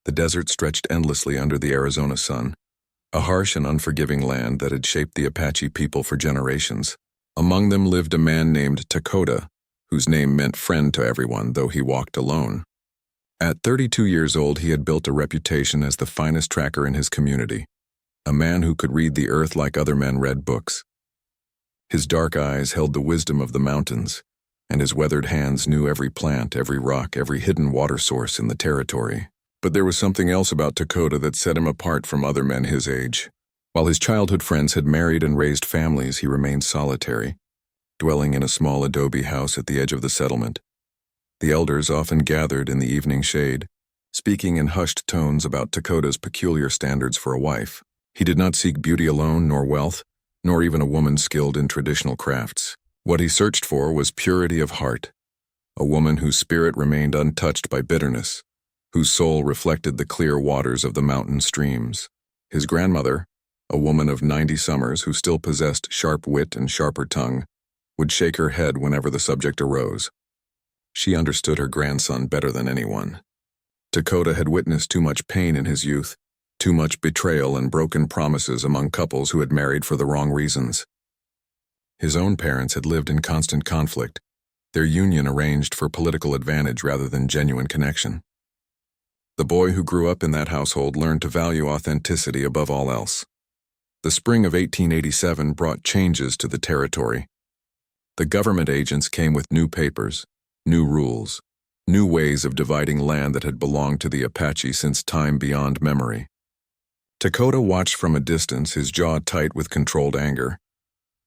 The desert stretched endlessly under the Arizona sun, a harsh and unforgiving land that had shaped the Apache people for generations. Among them lived a man named Dakota, whose name meant friend to everyone, though he walked alone. At 32 years old, he had built a reputation as the finest tracker in his community, a man who could read the earth like other men read books. His dark eyes held the wisdom of the mountains, and his weathered hands knew every plant, every rock, every hidden water source in the territory. But there was something else about Dakota that set him apart from other men his age. While his childhood friends had married and raised families, he remained solitary, dwelling in a small adobe house at the edge of the settlement. The elders often gathered in the evening shade, speaking in hushed tones about Dakota's peculiar standards for a wife. He did not seek beauty alone, nor wealth, nor even a woman skilled in traditional crafts. What he searched for was purity of heart, a woman whose spirit remained untouched by bitterness, whose soul reflected the clear waters of the mountain streams. His grandmother, a woman of 90 summers who still possessed sharp wit and sharper tongue, would shake her head whenever the subject arose. She understood her grandson better than anyone. Dakota had witnessed too much pain in his youth, too much betrayal and broken promises among couples who had married for the wrong reasons. His own parents had lived in constant conflict, their union arranged for political advantage rather than genuine connection. The boy who grew up in that household learned to value authenticity above all else. The spring of 1887 brought changes to the territory. The government agents came with new papers, new rules, new ways of dividing land that had belonged to the Apache since time beyond memory. Dakota watched from a distance, his jaw tight with controlled anger,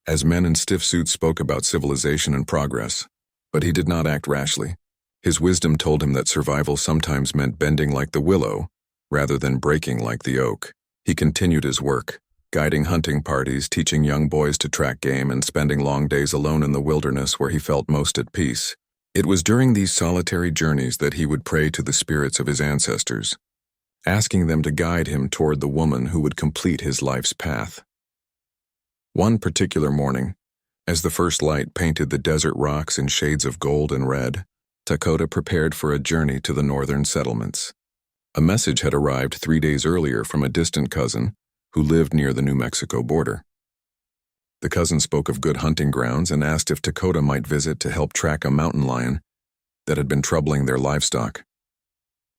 as men in stiff suits spoke about civilization and progress. But he did not act rashly. His wisdom told him that survival sometimes meant bending like the willow, rather than breaking like the oak. He continued his work, guiding hunting parties, teaching young boys to track game, and spending long days alone in the wilderness where he felt most at peace. It was during these solitary journeys that he would pray to the spirits of his ancestors, asking them to guide him toward the woman who would complete his life's path. One particular morning, as the first light painted the desert rocks in shades of gold and red, Dakota prepared for a journey to the northern settlements. A message had arrived 3 days earlier from a distant cousin who lived near the New Mexico border. The cousin spoke of good hunting grounds and asked if Dakota might visit to help track a mountain lion that had been troubling their livestock.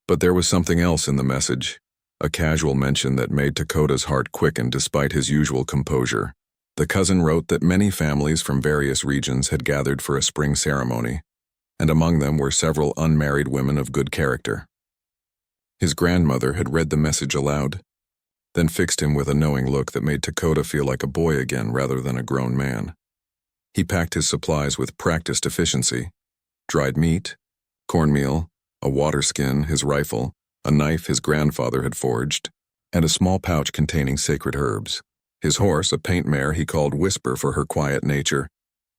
But there was something else in the message, a casual mention that made Dakota's heart quicken despite his usual composure. The cousin wrote that many families from various regions had gathered for a spring ceremony, and among them were several unmarried women of good character. His grandmother had read the message aloud, then fixed him with a knowing look that made Dakota feel like a boy again rather than a grown man. He packed his supplies with practiced efficiency: dried meat, cornmeal, a water skin, his rifle, a knife his grandfather had forged, and a small pouch containing sacred herbs. His horse, a paint mare he called Whisper for her quiet nature,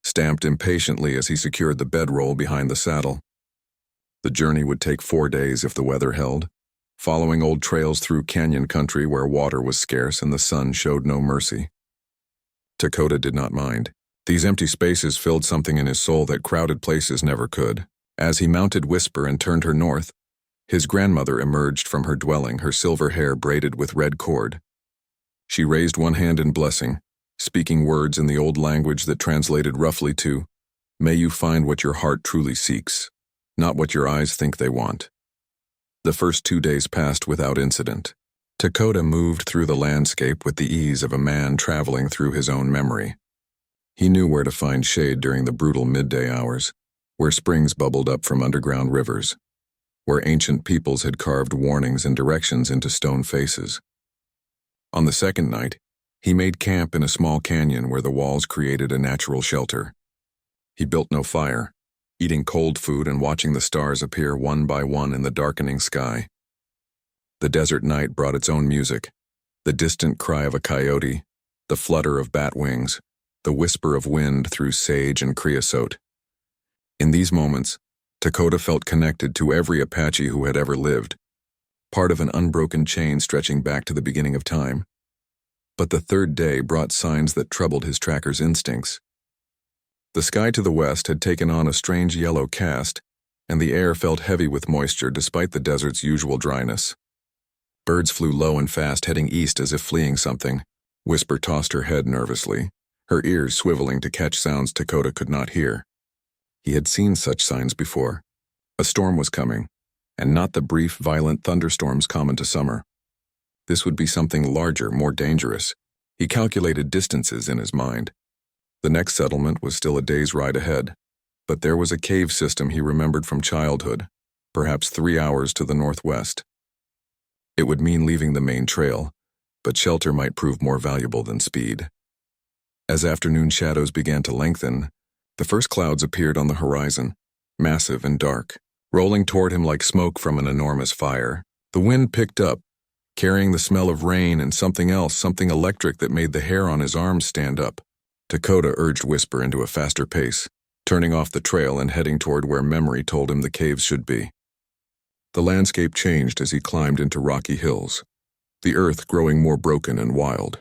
stamped impatiently as he secured the bedroll behind the saddle. The journey would take 4 days if the weather held, following old trails through canyon country where water was scarce and the sun showed no mercy. Dakota did not mind. These empty spaces filled something in his soul that crowded places never could. As he mounted Whisper and turned her north, his grandmother emerged from her dwelling, her silver hair braided with red cord. She raised one hand in blessing, speaking words in the old language that translated roughly to, "May you find what your heart truly seeks, not what your eyes think they want." The first 2 days passed without incident. Dakota moved through the landscape with the ease of a man traveling through his own memory. He knew where to find shade during the brutal midday hours, where springs bubbled up from underground rivers, where ancient peoples had carved warnings and directions into stone faces. On the second night, he made camp in a small canyon where the walls created a natural shelter. He built no fire, eating cold food and watching the stars appear one by one in the darkening sky. The desert night brought its own music, the distant cry of a coyote, the flutter of bat wings, the whisper of wind through sage and creosote. In these moments, Dakota felt connected to every Apache who had ever lived, part of an unbroken chain stretching back to the beginning of time. But the third day brought signs that troubled his tracker's instincts. The sky to the west had taken on a strange yellow cast, and the air felt heavy with moisture despite the desert's usual dryness. Birds flew low and fast, heading east as if fleeing something. Whisper tossed her head nervously, her ears swiveling to catch sounds Dakota could not hear. He had seen such signs before. A storm was coming, and not the brief, violent thunderstorms common to summer. This would be something larger, more dangerous. He calculated distances in his mind. The next settlement was still a day's ride ahead, but there was a cave system he remembered from childhood, perhaps 3 hours to the northwest. It would mean leaving the main trail, but shelter might prove more valuable than speed. As afternoon shadows began to lengthen, the first clouds appeared on the horizon, massive and dark, rolling toward him like smoke from an enormous fire. The wind picked up, carrying the smell of rain and something else, something electric that made the hair on his arms stand up. Dakota urged Whisper into a faster pace, turning off the trail and heading toward where memory told him the caves should be. The landscape changed as he climbed into rocky hills, the earth growing more broken and wild.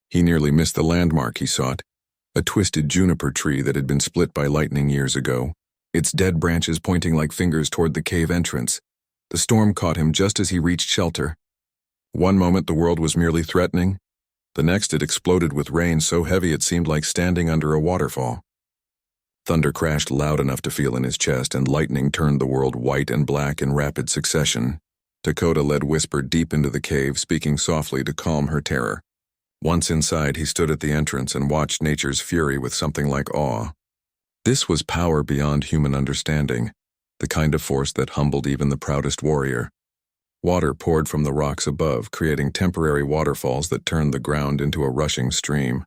He nearly missed the landmark he sought, a twisted juniper tree that had been split by lightning years ago, its dead branches pointing like fingers toward the cave entrance. The storm caught him just as he reached shelter. One moment the world was merely threatening, the next it exploded with rain so heavy it seemed like standing under a waterfall. Thunder crashed loud enough to feel in his chest, and lightning turned the world white and black in rapid succession. Dakota led Whisper deep into the cave, speaking softly to calm her terror. Once inside, he stood at the entrance and watched nature's fury with something like awe. This was power beyond human understanding, the kind of force that humbled even the proudest warrior. Water poured from the rocks above, creating temporary waterfalls that turned the ground into a rushing stream.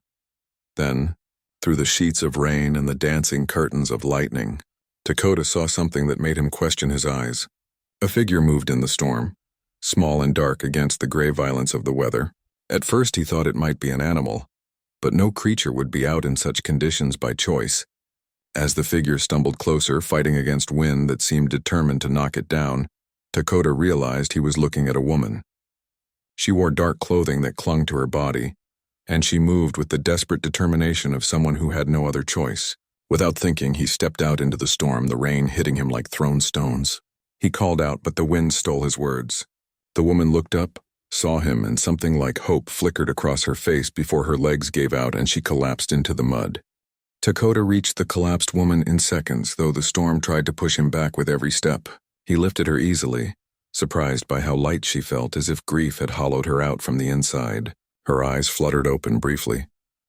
Then, through the sheets of rain and the dancing curtains of lightning, Dakota saw something that made him question his eyes. A figure moved in the storm, small and dark against the gray violence of the weather. At first he thought it might be an animal, but no creature would be out in such conditions by choice. As the figure stumbled closer, fighting against wind that seemed determined to knock it down, Dakota realized he was looking at a woman. She wore dark clothing that clung to her body, and she moved with the desperate determination of someone who had no other choice. Without thinking, he stepped out into the storm, the rain hitting him like thrown stones. He called out, but the wind stole his words. The woman looked up, saw him, and something like hope flickered across her face before her legs gave out and she collapsed into the mud. Dakota reached the collapsed woman in seconds, though the storm tried to push him back with every step. He lifted her easily, surprised by how light she felt, as if grief had hollowed her out from the inside. Her eyes fluttered open briefly,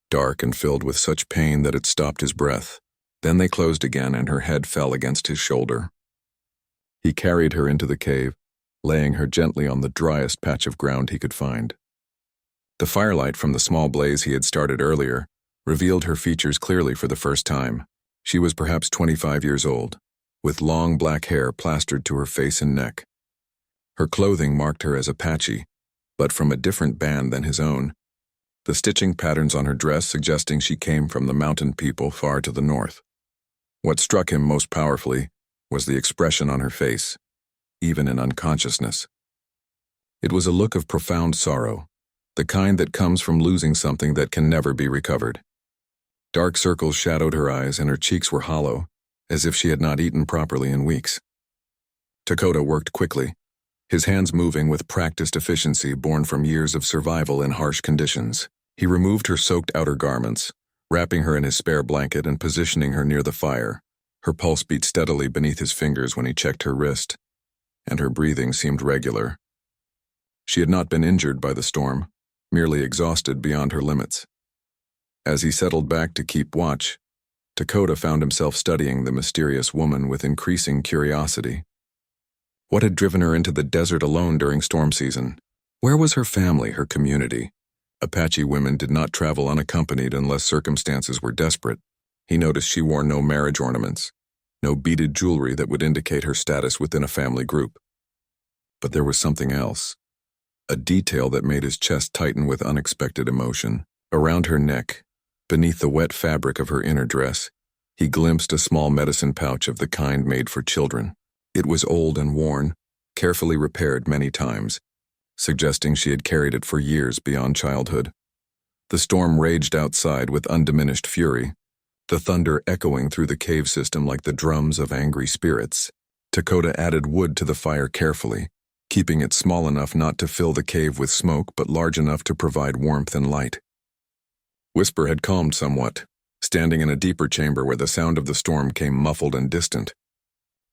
dark and filled with such pain that it stopped his breath. Then they closed again and her head fell against his shoulder. He carried her into the cave, laying her gently on the driest patch of ground he could find. The firelight from the small blaze he had started earlier revealed her features clearly for the first time. She was perhaps 25 years old, with long black hair plastered to her face and neck. Her clothing marked her as Apache, but from a different band than his own, the stitching patterns on her dress suggesting she came from the mountain people far to the north. What struck him most powerfully was the expression on her face, even in unconsciousness. It was a look of profound sorrow, the kind that comes from losing something that can never be recovered. Dark circles shadowed her eyes and her cheeks were hollow, as if she had not eaten properly in weeks. Dakota worked quickly, his hands moving with practiced efficiency born from years of survival in harsh conditions. He removed her soaked outer garments, wrapping her in his spare blanket and positioning her near the fire. Her pulse beat steadily beneath his fingers when he checked her wrist, and her breathing seemed regular. She had not been injured by the storm, merely exhausted beyond her limits. As he settled back to keep watch, Dakota found himself studying the mysterious woman with increasing curiosity. What had driven her into the desert alone during storm season? Where was her family, her community? Apache women did not travel unaccompanied unless circumstances were desperate. He noticed she wore no marriage ornaments, no beaded jewelry that would indicate her status within a family group. But there was something else, a detail that made his chest tighten with unexpected emotion. Around her neck, beneath the wet fabric of her inner dress, he glimpsed a small medicine pouch of the kind made for children. It was old and worn, carefully repaired many times, suggesting she had carried it for years beyond childhood. The storm raged outside with undiminished fury, the thunder echoing through the cave system like the drums of angry spirits. Dakota added wood to the fire carefully, keeping it small enough not to fill the cave with smoke but large enough to provide warmth and light. Whisper had calmed somewhat, standing in a deeper chamber where the sound of the storm came muffled and distant.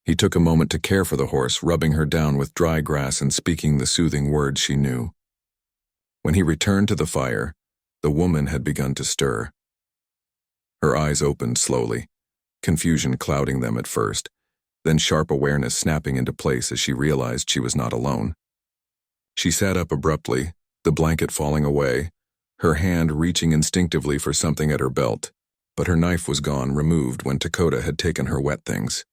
He took a moment to care for the horse, rubbing her down with dry grass and speaking the soothing words she knew. When he returned to the fire, the woman had begun to stir. Her eyes opened slowly, confusion clouding them at first, then sharp awareness snapping into place as she realized she was not alone. She sat up abruptly, the blanket falling away, her hand reaching instinctively for something at her belt, but her knife was gone, removed when Dakota had taken her wet things.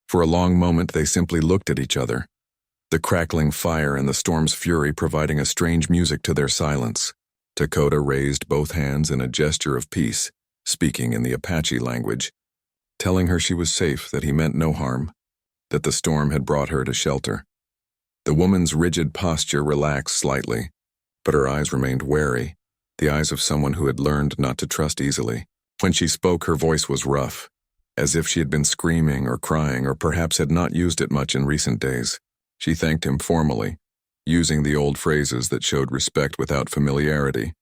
For a long moment they simply looked at each other, the crackling fire and the storm's fury providing a strange music to their silence. Dakota raised both hands in a gesture of peace, speaking in the Apache language, telling her she was safe, that he meant no harm, that the storm had brought her to shelter. The woman's rigid posture relaxed slightly, but her eyes remained wary, the eyes of someone who had learned not to trust easily. When she spoke, her voice was rough, as if she had been screaming or crying or perhaps had not used it much in recent days. She thanked him formally, using the old phrases that showed respect without familiarity.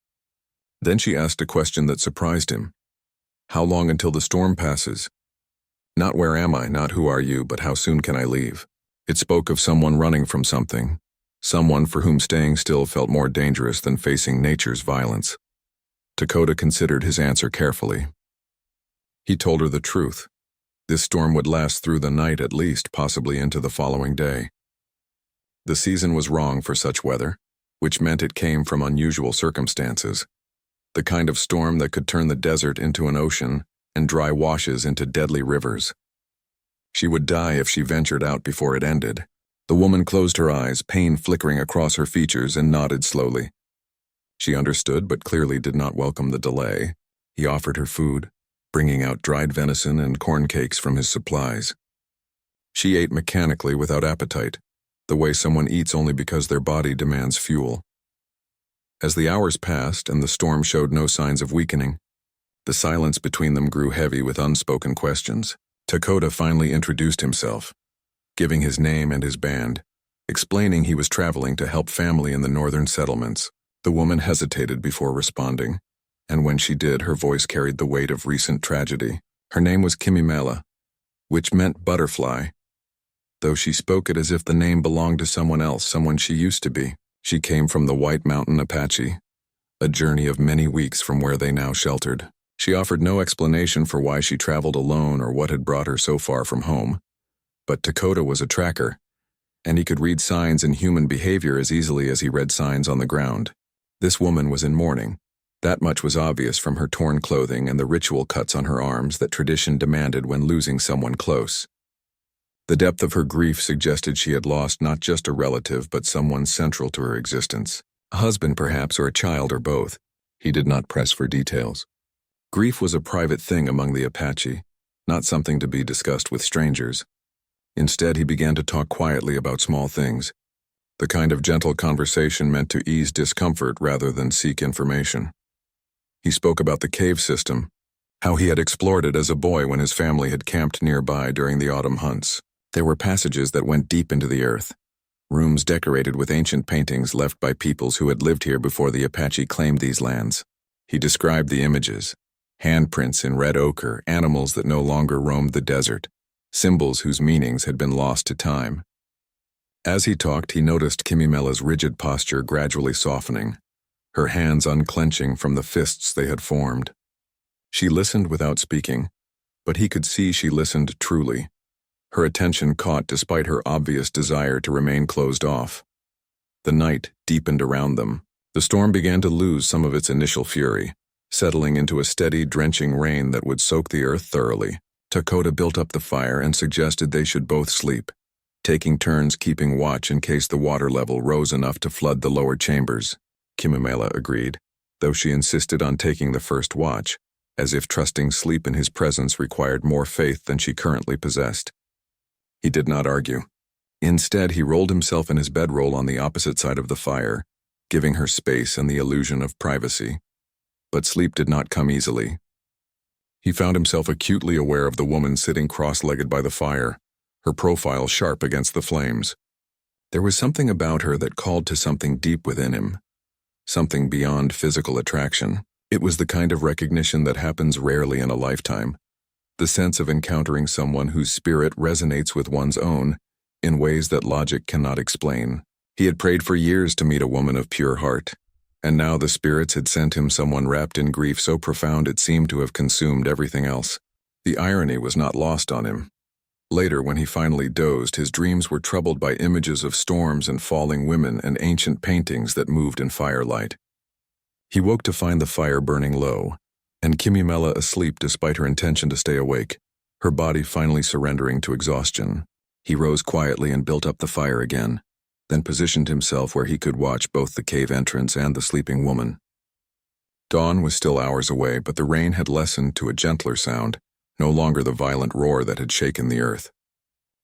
Then she asked a question that surprised him. How long until the storm passes? Not where am I, not who are you, but how soon can I leave? It spoke of someone running from something, someone for whom staying still felt more dangerous than facing nature's violence. Dakota considered his answer carefully. He told her the truth. This storm would last through the night at least, possibly into the following day. The season was wrong for such weather, which meant it came from unusual circumstances. The kind of storm that could turn the desert into an ocean and dry washes into deadly rivers. She would die if she ventured out before it ended. The woman closed her eyes, pain flickering across her features, and nodded slowly. She understood but clearly did not welcome the delay. He offered her food, bringing out dried venison and corn cakes from his supplies. She ate mechanically without appetite, the way someone eats only because their body demands fuel. As the hours passed and the storm showed no signs of weakening, the silence between them grew heavy with unspoken questions. Dakota finally introduced himself, giving his name and his band, explaining he was traveling to help family in the northern settlements. The woman hesitated before responding, and when she did, her voice carried the weight of recent tragedy. Her name was Kimimela, which meant butterfly, though she spoke it as if the name belonged to someone else, someone she used to be. She came from the White Mountain Apache, a journey of many weeks from where they now sheltered. She offered no explanation for why she traveled alone or what had brought her so far from home. But Dakota was a tracker, and he could read signs in human behavior as easily as he read signs on the ground. This woman was in mourning. That much was obvious from her torn clothing and the ritual cuts on her arms that tradition demanded when losing someone close. The depth of her grief suggested she had lost not just a relative but someone central to her existence. A husband perhaps, or a child, or both. He did not press for details. Grief was a private thing among the Apache, not something to be discussed with strangers. Instead, he began to talk quietly about small things, the kind of gentle conversation meant to ease discomfort rather than seek information. He spoke about the cave system, how he had explored it as a boy when his family had camped nearby during the autumn hunts. There were passages that went deep into the earth, rooms decorated with ancient paintings left by peoples who had lived here before the Apache claimed these lands. He described the images, handprints in red ochre, animals that no longer roamed the desert, symbols whose meanings had been lost to time. As he talked, he noticed Kimimela's rigid posture gradually softening, her hands unclenching from the fists they had formed. She listened without speaking, but he could see she listened truly, her attention caught despite her obvious desire to remain closed off. The night deepened around them. The storm began to lose some of its initial fury, settling into a steady, drenching rain that would soak the earth thoroughly. Dakota built up the fire and suggested they should both sleep, taking turns keeping watch in case the water level rose enough to flood the lower chambers. Kimimela agreed, though she insisted on taking the first watch, as if trusting sleep in his presence required more faith than she currently possessed. He did not argue. Instead, he rolled himself in his bedroll on the opposite side of the fire, giving her space and the illusion of privacy. But sleep did not come easily. He found himself acutely aware of the woman sitting cross-legged by the fire, her profile sharp against the flames. There was something about her that called to something deep within him, something beyond physical attraction. It was the kind of recognition that happens rarely in a lifetime, the sense of encountering someone whose spirit resonates with one's own in ways that logic cannot explain. He had prayed for years to meet a woman of pure heart, and now the spirits had sent him someone wrapped in grief so profound it seemed to have consumed everything else. The irony was not lost on him. Later, when he finally dozed, his dreams were troubled by images of storms and falling women and ancient paintings that moved in firelight. He woke to find the fire burning low, and Kimimela asleep despite her intention to stay awake, her body finally surrendering to exhaustion. He rose quietly and built up the fire again, then positioned himself where he could watch both the cave entrance and the sleeping woman. Dawn was still hours away, but the rain had lessened to a gentler sound, no longer the violent roar that had shaken the earth.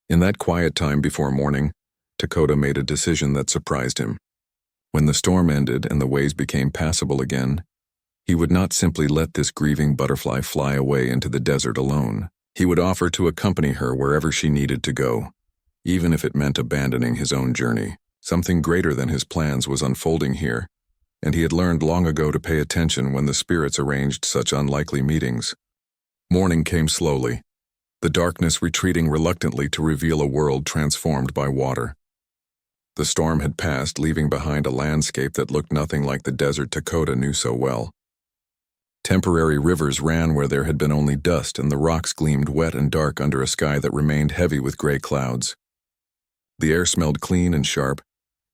In that quiet time before morning, Dakota made a decision that surprised him. When the storm ended and the ways became passable again, he would not simply let this grieving butterfly fly away into the desert alone. He would offer to accompany her wherever she needed to go, even if it meant abandoning his own journey. Something greater than his plans was unfolding here, and he had learned long ago to pay attention when the spirits arranged such unlikely meetings. Morning came slowly, the darkness retreating reluctantly to reveal a world transformed by water. The storm had passed, leaving behind a landscape that looked nothing like the desert Dakota knew so well. Temporary rivers ran where there had been only dust, and the rocks gleamed wet and dark under a sky that remained heavy with gray clouds. The air smelled clean and sharp,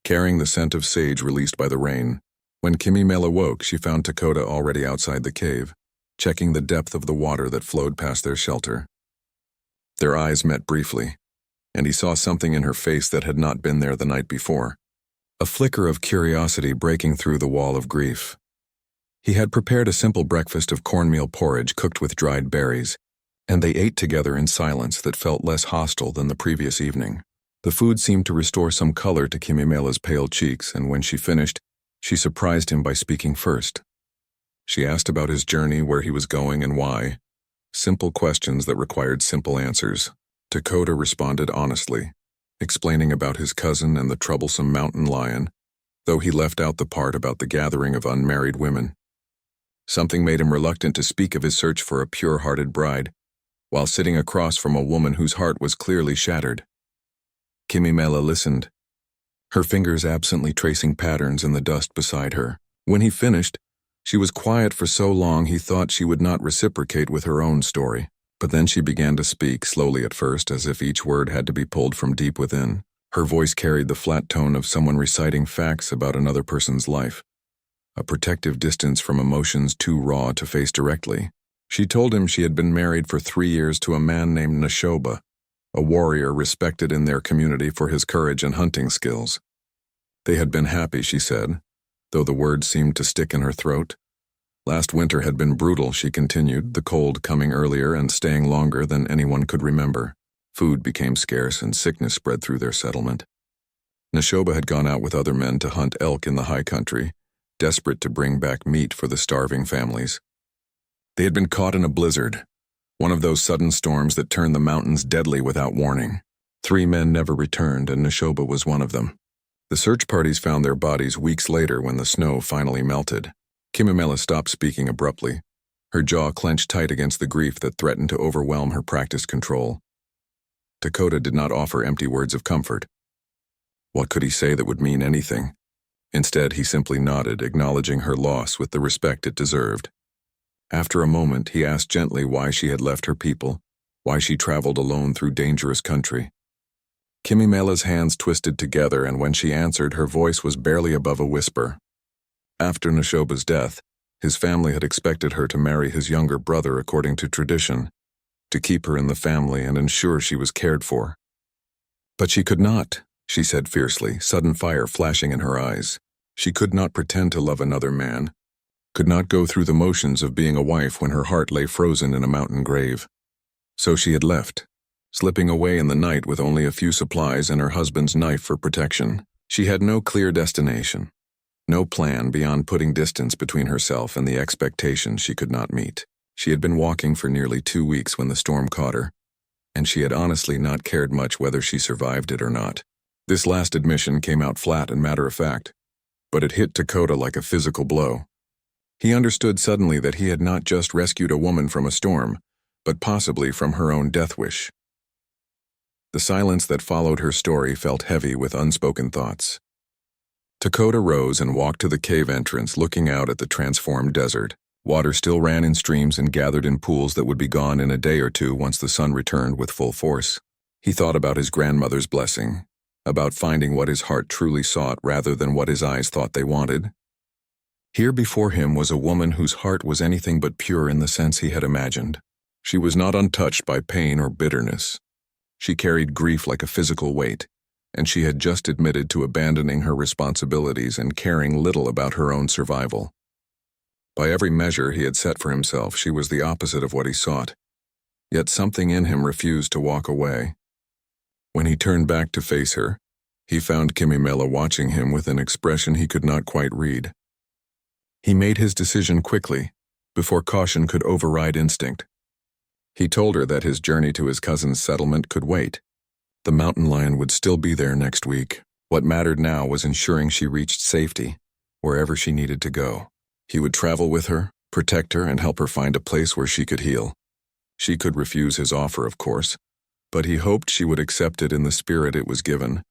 carrying the scent of sage released by the rain. When Kimimela woke, she found Dakota already outside the cave, checking the depth of the water that flowed past their shelter. Their eyes met briefly, and he saw something in her face that had not been there the night before, a flicker of curiosity breaking through the wall of grief. He had prepared a simple breakfast of cornmeal porridge cooked with dried berries, and they ate together in silence that felt less hostile than the previous evening. The food seemed to restore some color to Kimimela's pale cheeks, and when she finished, she surprised him by speaking first. She asked about his journey, where he was going, and why. Simple questions that required simple answers. Dakota responded honestly, explaining about his cousin and the troublesome mountain lion, though he left out the part about the gathering of unmarried women. Something made him reluctant to speak of his search for a pure-hearted bride, while sitting across from a woman whose heart was clearly shattered. Kimimela listened, her fingers absently tracing patterns in the dust beside her. When he finished, she was quiet for so long he thought she would not reciprocate with her own story. But then she began to speak, slowly at first, as if each word had to be pulled from deep within. Her voice carried the flat tone of someone reciting facts about another person's life, a protective distance from emotions too raw to face directly. She told him she had been married for 3 years to a man named Nashoba, a warrior respected in their community for his courage and hunting skills. They had been happy, she said, though the words seemed to stick in her throat. Last winter had been brutal, she continued, the cold coming earlier and staying longer than anyone could remember. Food became scarce and sickness spread through their settlement. Nashoba had gone out with other men to hunt elk in the high country, desperate to bring back meat for the starving families. They had been caught in a blizzard, one of those sudden storms that turn the mountains deadly without warning. 3 men never returned, and Nashoba was one of them. The search parties found their bodies weeks later when the snow finally melted. Kimimela stopped speaking abruptly, her jaw clenched tight against the grief that threatened to overwhelm her practiced control. Dakota did not offer empty words of comfort. What could he say that would mean anything? Instead, he simply nodded, acknowledging her loss with the respect it deserved. After a moment, he asked gently why she had left her people, why she traveled alone through dangerous country. Kimimela's hands twisted together, and when she answered, her voice was barely above a whisper. After Nashoba's death, his family had expected her to marry his younger brother according to tradition, to keep her in the family and ensure she was cared for. But she could not, she said fiercely, sudden fire flashing in her eyes. She could not pretend to love another man, could not go through the motions of being a wife when her heart lay frozen in a mountain grave. So she had left, slipping away in the night with only a few supplies and her husband's knife for protection. She had no clear destination, no plan beyond putting distance between herself and the expectations she could not meet. She had been walking for nearly 2 weeks when the storm caught her, and she had honestly not cared much whether she survived it or not. This last admission came out flat and matter-of-fact, but it hit Dakota like a physical blow. He understood suddenly that he had not just rescued a woman from a storm, but possibly from her own death wish. The silence that followed her story felt heavy with unspoken thoughts. Dakota rose and walked to the cave entrance, looking out at the transformed desert. Water still ran in streams and gathered in pools that would be gone in a day or two once the sun returned with full force. He thought about his grandmother's blessing, about finding what his heart truly sought rather than what his eyes thought they wanted. Here before him was a woman whose heart was anything but pure in the sense he had imagined. She was not untouched by pain or bitterness. She carried grief like a physical weight, and she had just admitted to abandoning her responsibilities and caring little about her own survival. By every measure he had set for himself, she was the opposite of what he sought. Yet something in him refused to walk away. When he turned back to face her, he found Kimimela watching him with an expression he could not quite read. He made his decision quickly, before caution could override instinct. He told her that his journey to his cousin's settlement could wait. The mountain lion would still be there next week. What mattered now was ensuring she reached safety, wherever she needed to go. He would travel with her, protect her, and help her find a place where she could heal. She could refuse his offer, of course, but he hoped she would accept it in the spirit it was given,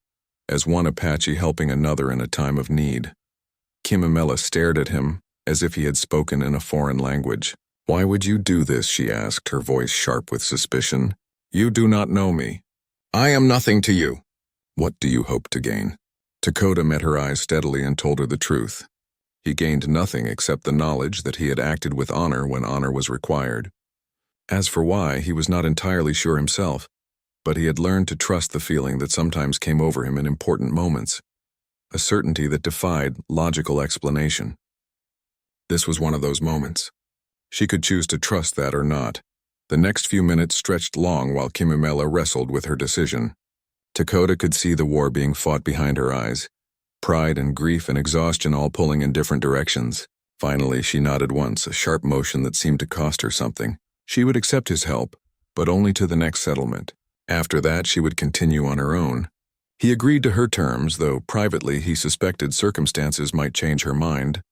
as one Apache helping another in a time of need. Kimimela stared at him, as if he had spoken in a foreign language. "Why would you do this?" she asked, her voice sharp with suspicion. "You do not know me. I am nothing to you." "What do you hope to gain?" Dakota met her eyes steadily and told her the truth. He gained nothing except the knowledge that he had acted with honor when honor was required. As for why, he was not entirely sure himself, but he had learned to trust the feeling that sometimes came over him in important moments, a certainty that defied logical explanation. This was one of those moments. She could choose to trust that or not. The next few minutes stretched long while Kimimela wrestled with her decision. Dakota could see the war being fought behind her eyes, pride and grief and exhaustion all pulling in different directions. Finally, she nodded once, a sharp motion that seemed to cost her something. She would accept his help, but only to the next settlement. After that, she would continue on her own. He agreed to her terms, though privately he suspected circumstances might change her mind.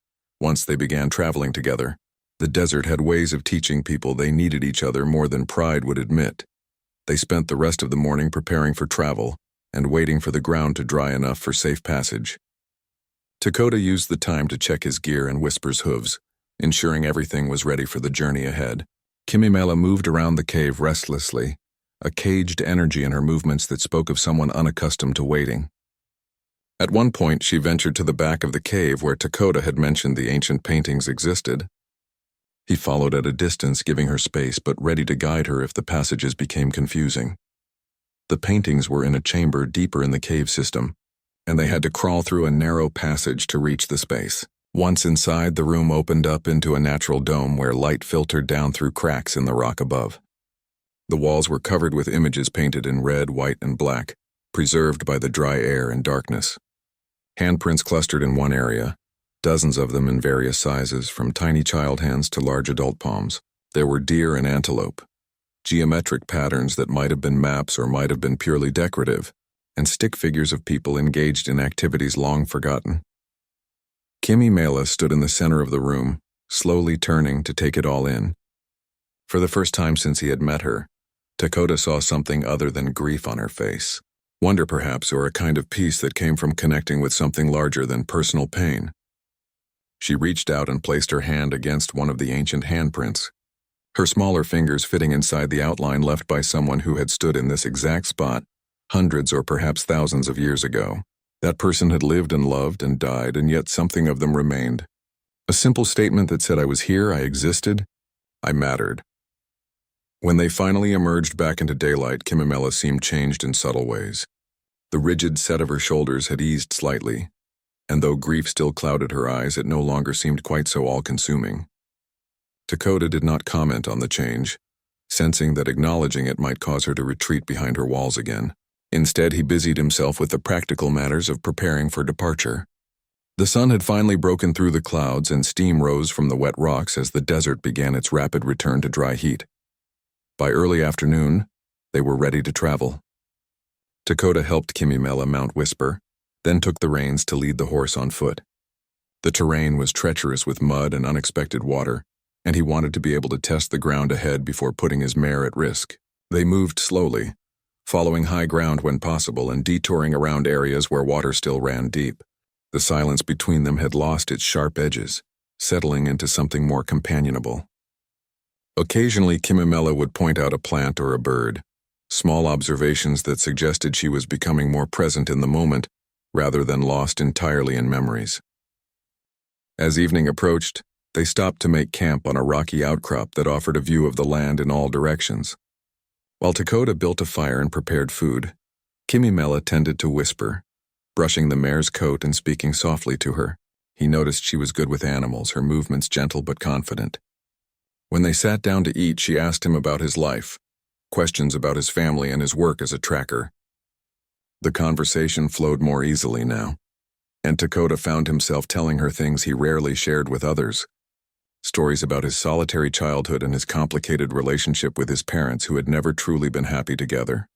Once they began traveling together, the desert had ways of teaching people they needed each other more than pride would admit. They spent the rest of the morning preparing for travel and waiting for the ground to dry enough for safe passage. Dakota used the time to check his gear and Whisper's hooves, ensuring everything was ready for the journey ahead. Kimimela moved around the cave restlessly, a caged energy in her movements that spoke of someone unaccustomed to waiting. At one point, she ventured to the back of the cave where Dakota had mentioned the ancient paintings existed. He followed at a distance, giving her space but ready to guide her if the passages became confusing. The paintings were in a chamber deeper in the cave system, and they had to crawl through a narrow passage to reach the space. Once inside, the room opened up into a natural dome where light filtered down through cracks in the rock above. The walls were covered with images painted in red, white, and black, preserved by the dry air and darkness. Handprints clustered in one area, dozens of them in various sizes, from tiny child hands to large adult palms. There were deer and antelope, geometric patterns that might have been maps or might have been purely decorative, and stick figures of people engaged in activities long forgotten. Kimimela stood in the center of the room, slowly turning to take it all in. For the first time since he had met her, Dakota saw something other than grief on her face. Wonder perhaps, or a kind of peace that came from connecting with something larger than personal pain. She reached out and placed her hand against one of the ancient handprints, her smaller fingers fitting inside the outline left by someone who had stood in this exact spot hundreds or perhaps thousands of years ago. That person had lived and loved and died, and yet something of them remained. A simple statement that said, "I was here, I existed, I mattered." When they finally emerged back into daylight, Kimimela seemed changed in subtle ways. The rigid set of her shoulders had eased slightly, and though grief still clouded her eyes, it no longer seemed quite so all-consuming. Dakota did not comment on the change, sensing that acknowledging it might cause her to retreat behind her walls again. Instead, he busied himself with the practical matters of preparing for departure. The sun had finally broken through the clouds, and steam rose from the wet rocks as the desert began its rapid return to dry heat. By early afternoon, they were ready to travel. Dakota helped Kimimela mount Whisper, then took the reins to lead the horse on foot. The terrain was treacherous with mud and unexpected water, and he wanted to be able to test the ground ahead before putting his mare at risk. They moved slowly, following high ground when possible and detouring around areas where water still ran deep. The silence between them had lost its sharp edges, settling into something more companionable. Occasionally, Kimimela would point out a plant or a bird, small observations that suggested she was becoming more present in the moment rather than lost entirely in memories. As evening approached, they stopped to make camp on a rocky outcrop that offered a view of the land in all directions. While Dakota built a fire and prepared food, Kimimela tended to Whisper, brushing the mare's coat and speaking softly to her. He noticed she was good with animals, her movements gentle but confident. When they sat down to eat, she asked him about his life, questions about his family and his work as a tracker. The conversation flowed more easily now, and Dakota found himself telling her things he rarely shared with others. Stories about his solitary childhood and his complicated relationship with his parents who had never truly been happy together.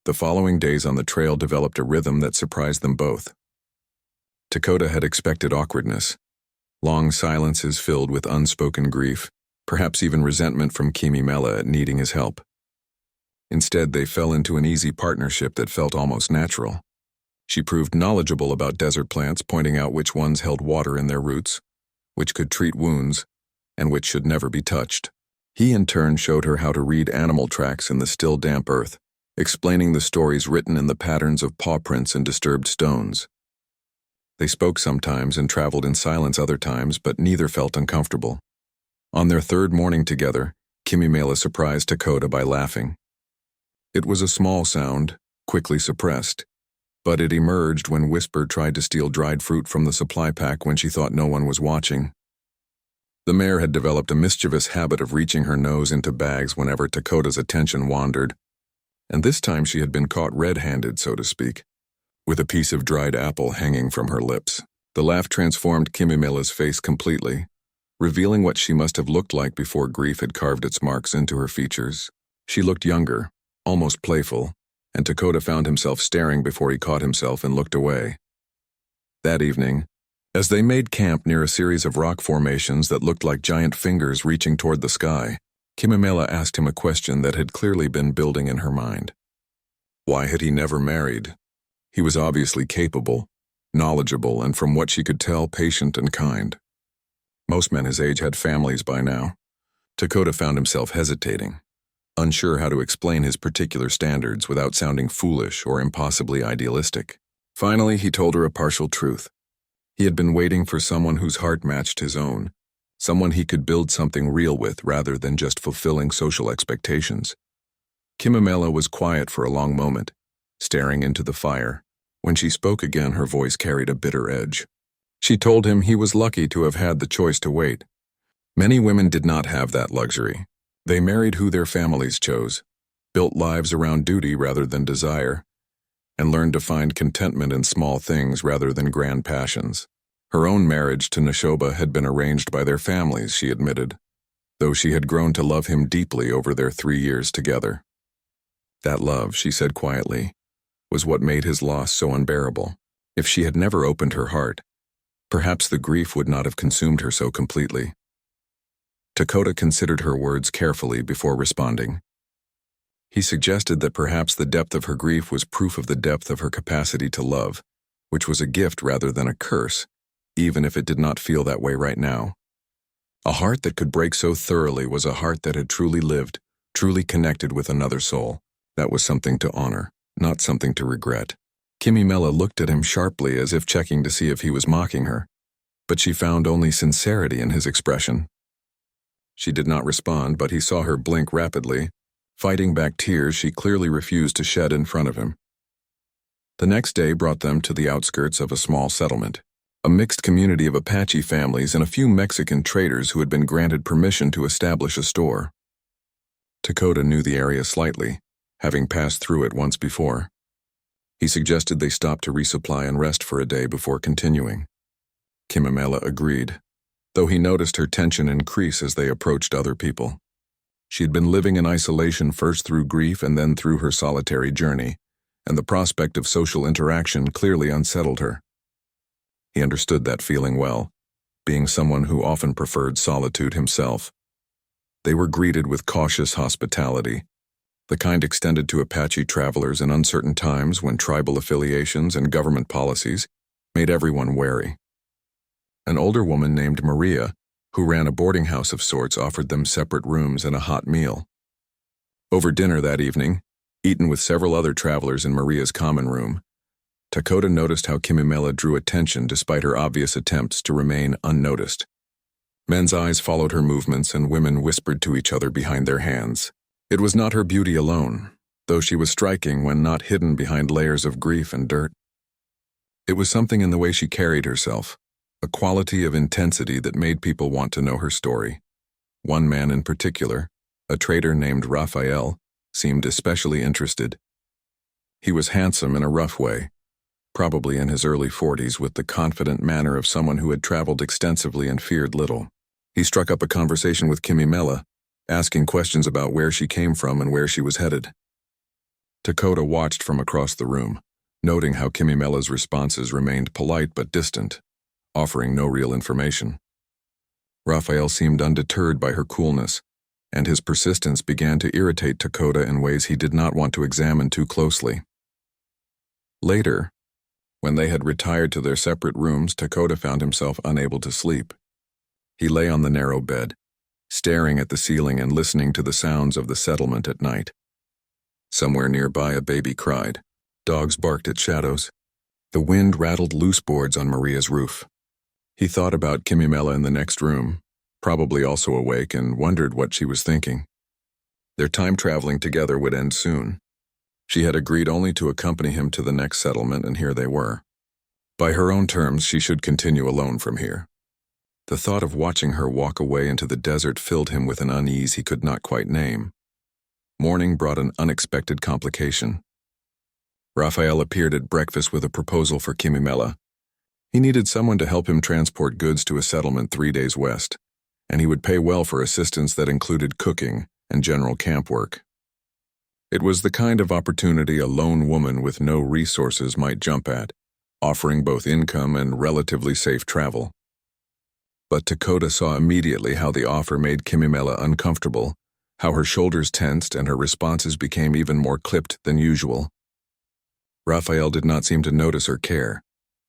The following days on the trail developed a rhythm that surprised them both. Dakota had expected awkwardness, long silences filled with unspoken grief, perhaps even resentment from Kimimela at needing his help. Instead, they fell into an easy partnership that felt almost natural. She proved knowledgeable about desert plants, pointing out which ones held water in their roots, which could treat wounds, and which should never be touched. He in turn showed her how to read animal tracks in the still damp earth, explaining the stories written in the patterns of paw prints and disturbed stones. They spoke sometimes and traveled in silence other times, but neither felt uncomfortable. On their third morning together, Kimimela surprised Dakota by laughing. It was a small sound, quickly suppressed, but it emerged when Whisper tried to steal dried fruit from the supply pack when she thought no one was watching. The mare had developed a mischievous habit of reaching her nose into bags whenever Dakota's attention wandered, and this time she had been caught red-handed, so to speak, with a piece of dried apple hanging from her lips. The laugh transformed Kimimela's face completely, revealing what she must have looked like before grief had carved its marks into her features. She looked younger, almost playful, and Dakota found himself staring before he caught himself and looked away. That evening, as they made camp near a series of rock formations that looked like giant fingers reaching toward the sky, Kimimela asked him a question that had clearly been building in her mind. Why had he never married? He was obviously capable, knowledgeable, and from what she could tell, patient and kind. Most men his age had families by now. Dakota found himself hesitating, unsure how to explain his particular standards without sounding foolish or impossibly idealistic. Finally, he told her a partial truth. He had been waiting for someone whose heart matched his own, someone he could build something real with rather than just fulfilling social expectations. Kimimela was quiet for a long moment, staring into the fire. When she spoke again, her voice carried a bitter edge. She told him he was lucky to have had the choice to wait. Many women did not have that luxury. They married who their families chose, built lives around duty rather than desire, and learned to find contentment in small things rather than grand passions. Her own marriage to Neshoba had been arranged by their families, she admitted, though she had grown to love him deeply over their 3 years together. That love, she said quietly, was what made his loss so unbearable. If she had never opened her heart, perhaps the grief would not have consumed her so completely. Dakota considered her words carefully before responding. He suggested that perhaps the depth of her grief was proof of the depth of her capacity to love, which was a gift rather than a curse, even if it did not feel that way right now. A heart that could break so thoroughly was a heart that had truly lived, truly connected with another soul. That was something to honor, not something to regret. Kimimela looked at him sharply as if checking to see if he was mocking her, but she found only sincerity in his expression. She did not respond, but he saw her blink rapidly. Fighting back tears she clearly refused to shed in front of him. The next day brought them to the outskirts of a small settlement, a mixed community of Apache families and a few Mexican traders who had been granted permission to establish a store. Dakota knew the area slightly, having passed through it once before. He suggested they stop to resupply and rest for a day before continuing. Kimimela agreed, though he noticed her tension increase as they approached other people. She had been living in isolation first through grief and then through her solitary journey, and the prospect of social interaction clearly unsettled her. He understood that feeling well, being someone who often preferred solitude himself. They were greeted with cautious hospitality, the kind extended to Apache travelers in uncertain times when tribal affiliations and government policies made everyone wary. An older woman named Maria, who ran a boarding house of sorts, offered them separate rooms and a hot meal. Over dinner that evening, eaten with several other travelers in Maria's common room, Dakota noticed how Kimimela drew attention despite her obvious attempts to remain unnoticed. Men's eyes followed her movements and women whispered to each other behind their hands. It was not her beauty alone, though she was striking when not hidden behind layers of grief and dirt. It was something in the way she carried herself, a quality of intensity that made people want to know her story. One man in particular, a trader named Raphael, seemed especially interested. He was handsome in a rough way, probably in his early 40s, with the confident manner of someone who had traveled extensively and feared little. He struck up a conversation with Kimimela, asking questions about where she came from and where she was headed. Dakota watched from across the room, noting how Kimimela's responses remained polite but distant, offering no real information. Raphael seemed undeterred by her coolness, and his persistence began to irritate Dakota in ways he did not want to examine too closely. Later, when they had retired to their separate rooms, Dakota found himself unable to sleep. He lay on the narrow bed, staring at the ceiling and listening to the sounds of the settlement at night. Somewhere nearby, a baby cried. Dogs barked at shadows. The wind rattled loose boards on Maria's roof. He thought about Kimimela in the next room, probably also awake, and wondered what she was thinking. Their time traveling together would end soon. She had agreed only to accompany him to the next settlement, and here they were. By her own terms, she should continue alone from here. The thought of watching her walk away into the desert filled him with an unease he could not quite name. Morning brought an unexpected complication. Raphael appeared at breakfast with a proposal for Kimimela. He needed someone to help him transport goods to a settlement 3 days west, and he would pay well for assistance that included cooking and general camp work. It was the kind of opportunity a lone woman with no resources might jump at, offering both income and relatively safe travel. But Dakota saw immediately how the offer made Kimimela uncomfortable, how her shoulders tensed and her responses became even more clipped than usual. Raphael did not seem to notice her care,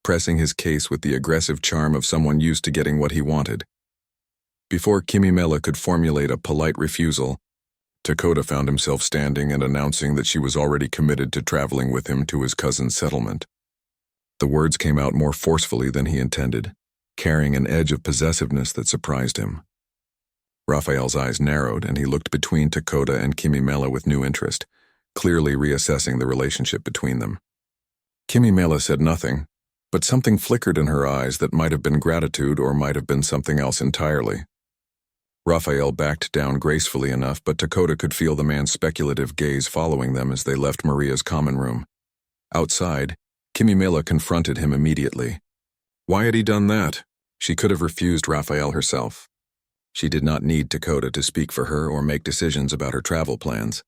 pressing his case with the aggressive charm of someone used to getting what he wanted. Before Kimimela could formulate a polite refusal, Dakota found himself standing and announcing that she was already committed to traveling with him to his cousin's settlement. The words came out more forcefully than he intended, carrying an edge of possessiveness that surprised him. Raphael's eyes narrowed, and he looked between Dakota and Kimimela with new interest, clearly reassessing the relationship between them. Kimimela said nothing, but something flickered in her eyes that might have been gratitude or might have been something else entirely. Raphael backed down gracefully enough, but Dakota could feel the man's speculative gaze following them as they left Maria's common room. Outside, Kimimela confronted him immediately. Why had he done that? She could have refused Raphael herself. She did not need Dakota to speak for her or make decisions about her travel plans.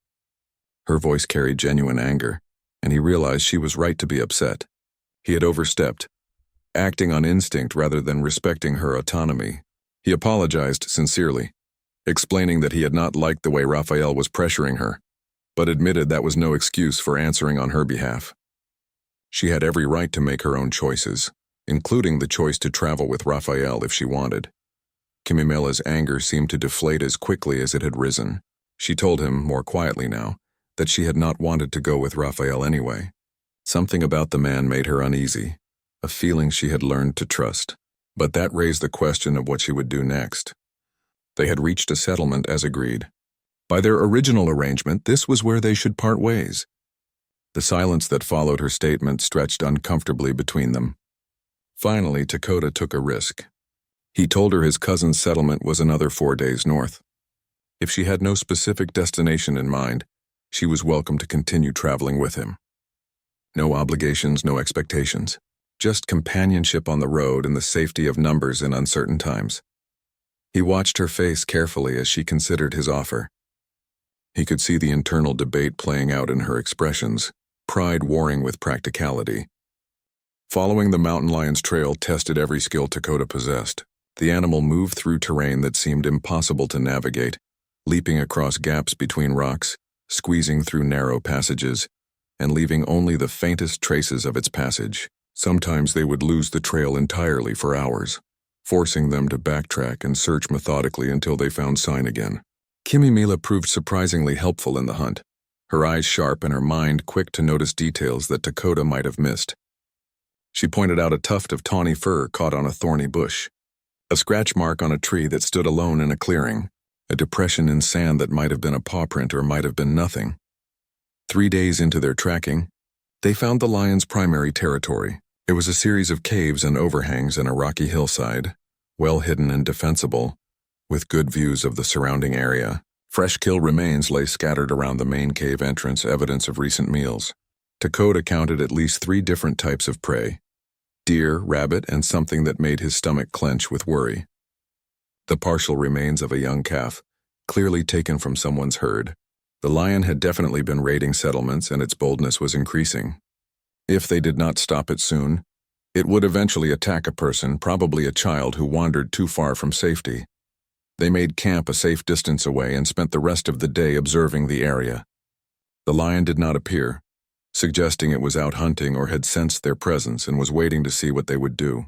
Her voice carried genuine anger, and he realized she was right to be upset. He had overstepped, acting on instinct rather than respecting her autonomy. He apologized sincerely, explaining that he had not liked the way Raphael was pressuring her, but admitted that was no excuse for answering on her behalf. She had every right to make her own choices, including the choice to travel with Raphael if she wanted. Kimimela's anger seemed to deflate as quickly as it had risen. She told him, more quietly now, that she had not wanted to go with Raphael anyway. Something about the man made her uneasy, a feeling she had learned to trust. But that raised the question of what she would do next. They had reached a settlement as agreed. By their original arrangement, this was where they should part ways. The silence that followed her statement stretched uncomfortably between them. Finally, Dakota took a risk. He told her his cousin's settlement was another 4 days north. If she had no specific destination in mind, she was welcome to continue traveling with him. No obligations, no expectations. Just companionship on the road and the safety of numbers in uncertain times. He watched her face carefully as she considered his offer. He could see the internal debate playing out in her expressions, pride warring with practicality. Following the mountain lion's trail tested every skill Dakota possessed. The animal moved through terrain that seemed impossible to navigate, leaping across gaps between rocks, squeezing through narrow passages, and leaving only the faintest traces of its passage. Sometimes they would lose the trail entirely for hours, forcing them to backtrack and search methodically until they found sign again. Kimimela proved surprisingly helpful in the hunt, her eyes sharp and her mind quick to notice details that Dakota might have missed. She pointed out a tuft of tawny fur caught on a thorny bush, a scratch mark on a tree that stood alone in a clearing, a depression in sand that might have been a paw print or might have been nothing. 3 days into their tracking, they found the lion's primary territory. It was a series of caves and overhangs in a rocky hillside, well hidden and defensible, with good views of the surrounding area. Fresh kill remains lay scattered around the main cave entrance, evidence of recent meals. Dakota counted at least 3 different types of prey: deer, rabbit, and something that made his stomach clench with worry. The partial remains of a young calf, clearly taken from someone's herd. The lion had definitely been raiding settlements and its boldness was increasing. If they did not stop it soon, it would eventually attack a person, probably a child who wandered too far from safety. They made camp a safe distance away and spent the rest of the day observing the area. The lion did not appear, suggesting it was out hunting or had sensed their presence and was waiting to see what they would do.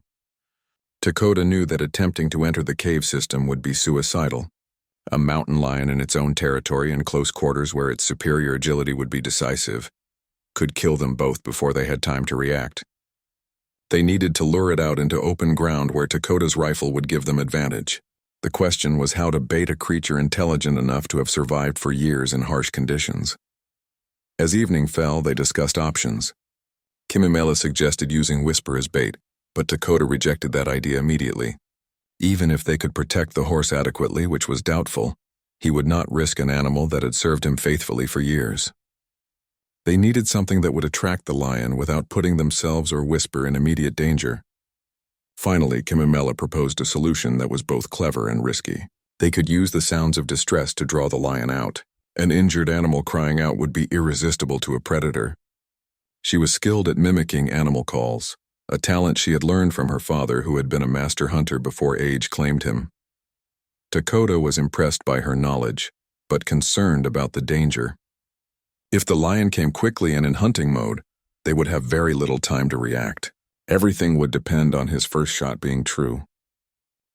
Dakota knew that attempting to enter the cave system would be suicidal. A mountain lion in its own territory in close quarters where its superior agility would be decisive could kill them both before they had time to react. They needed to lure it out into open ground where Dakota's rifle would give them advantage. The question was how to bait a creature intelligent enough to have survived for years in harsh conditions. As evening fell, they discussed options. Kimimela suggested using whisper as bait, but Dakota rejected that idea immediately. Even if they could protect the horse adequately, which was doubtful, he would not risk an animal that had served him faithfully for years. They needed something that would attract the lion without putting themselves or Whisper in immediate danger. Finally, Kimimela proposed a solution that was both clever and risky. They could use the sounds of distress to draw the lion out. An injured animal crying out would be irresistible to a predator. She was skilled at mimicking animal calls, a talent she had learned from her father, who had been a master hunter before age claimed him. Dakota was impressed by her knowledge, but concerned about the danger. If the lion came quickly and in hunting mode, they would have very little time to react. Everything would depend on his first shot being true.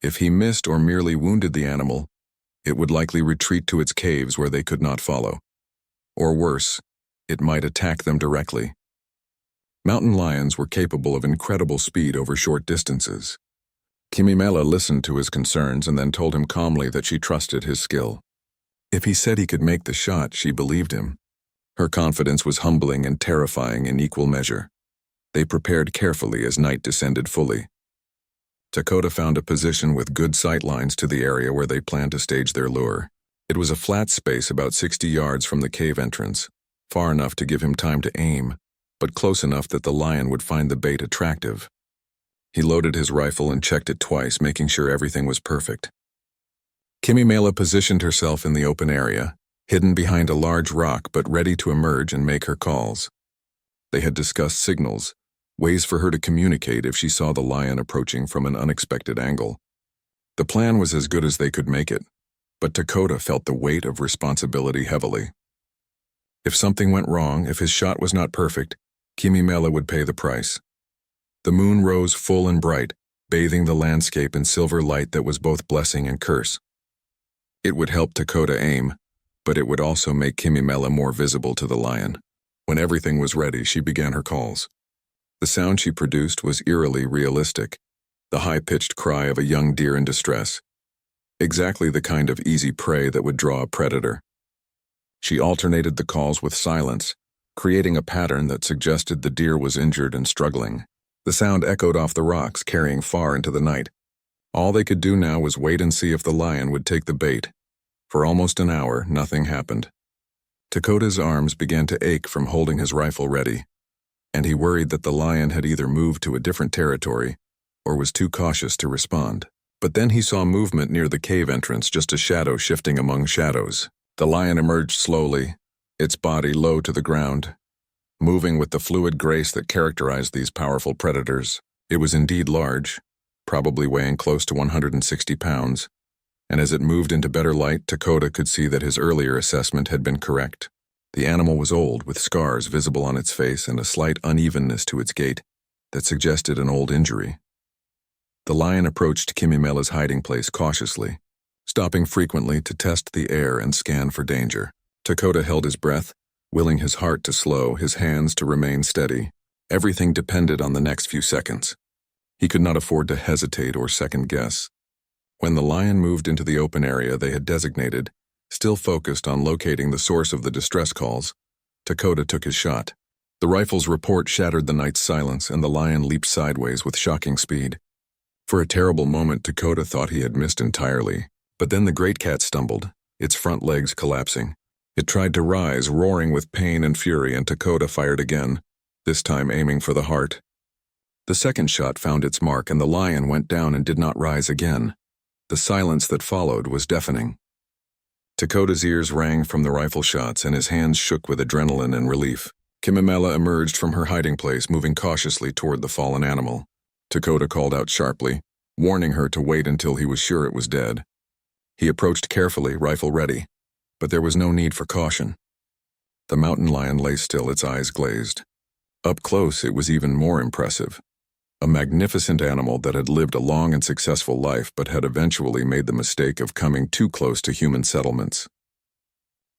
If he missed or merely wounded the animal, it would likely retreat to its caves where they could not follow. Or worse, it might attack them directly. Mountain lions were capable of incredible speed over short distances. Kimimela listened to his concerns and then told him calmly that she trusted his skill. If he said he could make the shot, she believed him. Her confidence was humbling and terrifying in equal measure. They prepared carefully as night descended fully. Dakota found a position with good sight lines to the area where they planned to stage their lure. It was a flat space about 60 yards from the cave entrance, far enough to give him time to aim, but close enough that the lion would find the bait attractive. He loaded his rifle and checked it twice, making sure everything was perfect. Kimimela positioned herself in the open area, hidden behind a large rock but ready to emerge and make her calls. They had discussed signals, ways for her to communicate if she saw the lion approaching from an unexpected angle. The plan was as good as they could make it, but Dakota felt the weight of responsibility heavily. If something went wrong, if his shot was not perfect, Kimimela would pay the price. The moon rose full and bright, bathing the landscape in silver light that was both blessing and curse. It would help Dakota aim, but it would also make Kimimela more visible to the lion. When everything was ready, she began her calls. The sound she produced was eerily realistic, the high-pitched cry of a young deer in distress. Exactly the kind of easy prey that would draw a predator. She alternated the calls with silence, creating a pattern that suggested the deer was injured and struggling. The sound echoed off the rocks, carrying far into the night. All they could do now was wait and see if the lion would take the bait. For almost an hour, nothing happened. Dakota's arms began to ache from holding his rifle ready, and he worried that the lion had either moved to a different territory or was too cautious to respond. But then he saw movement near the cave entrance, just a shadow shifting among shadows. The lion emerged slowly, its body low to the ground, moving with the fluid grace that characterized these powerful predators. It was indeed large, probably weighing close to 160 pounds, and as it moved into better light, Dakota could see that his earlier assessment had been correct. The animal was old, with scars visible on its face and a slight unevenness to its gait that suggested an old injury. The lion approached Kimimela's hiding place cautiously, stopping frequently to test the air and scan for danger. Dakota held his breath, willing his heart to slow, his hands to remain steady. Everything depended on the next few seconds. He could not afford to hesitate or second-guess. When the lion moved into the open area they had designated, still focused on locating the source of the distress calls, Dakota took his shot. The rifle's report shattered the night's silence, and the lion leaped sideways with shocking speed. For a terrible moment, Dakota thought he had missed entirely, but then the great cat stumbled, its front legs collapsing. It tried to rise, roaring with pain and fury, and Dakota fired again, this time aiming for the heart. The second shot found its mark, and the lion went down and did not rise again. The silence that followed was deafening. Dakota's ears rang from the rifle shots, and his hands shook with adrenaline and relief. Kimimela emerged from her hiding place, moving cautiously toward the fallen animal. Dakota called out sharply, warning her to wait until he was sure it was dead. He approached carefully, rifle ready, but there was no need for caution. The mountain lion lay still, its eyes glazed. Up close, it was even more impressive. A magnificent animal that had lived a long and successful life but had eventually made the mistake of coming too close to human settlements.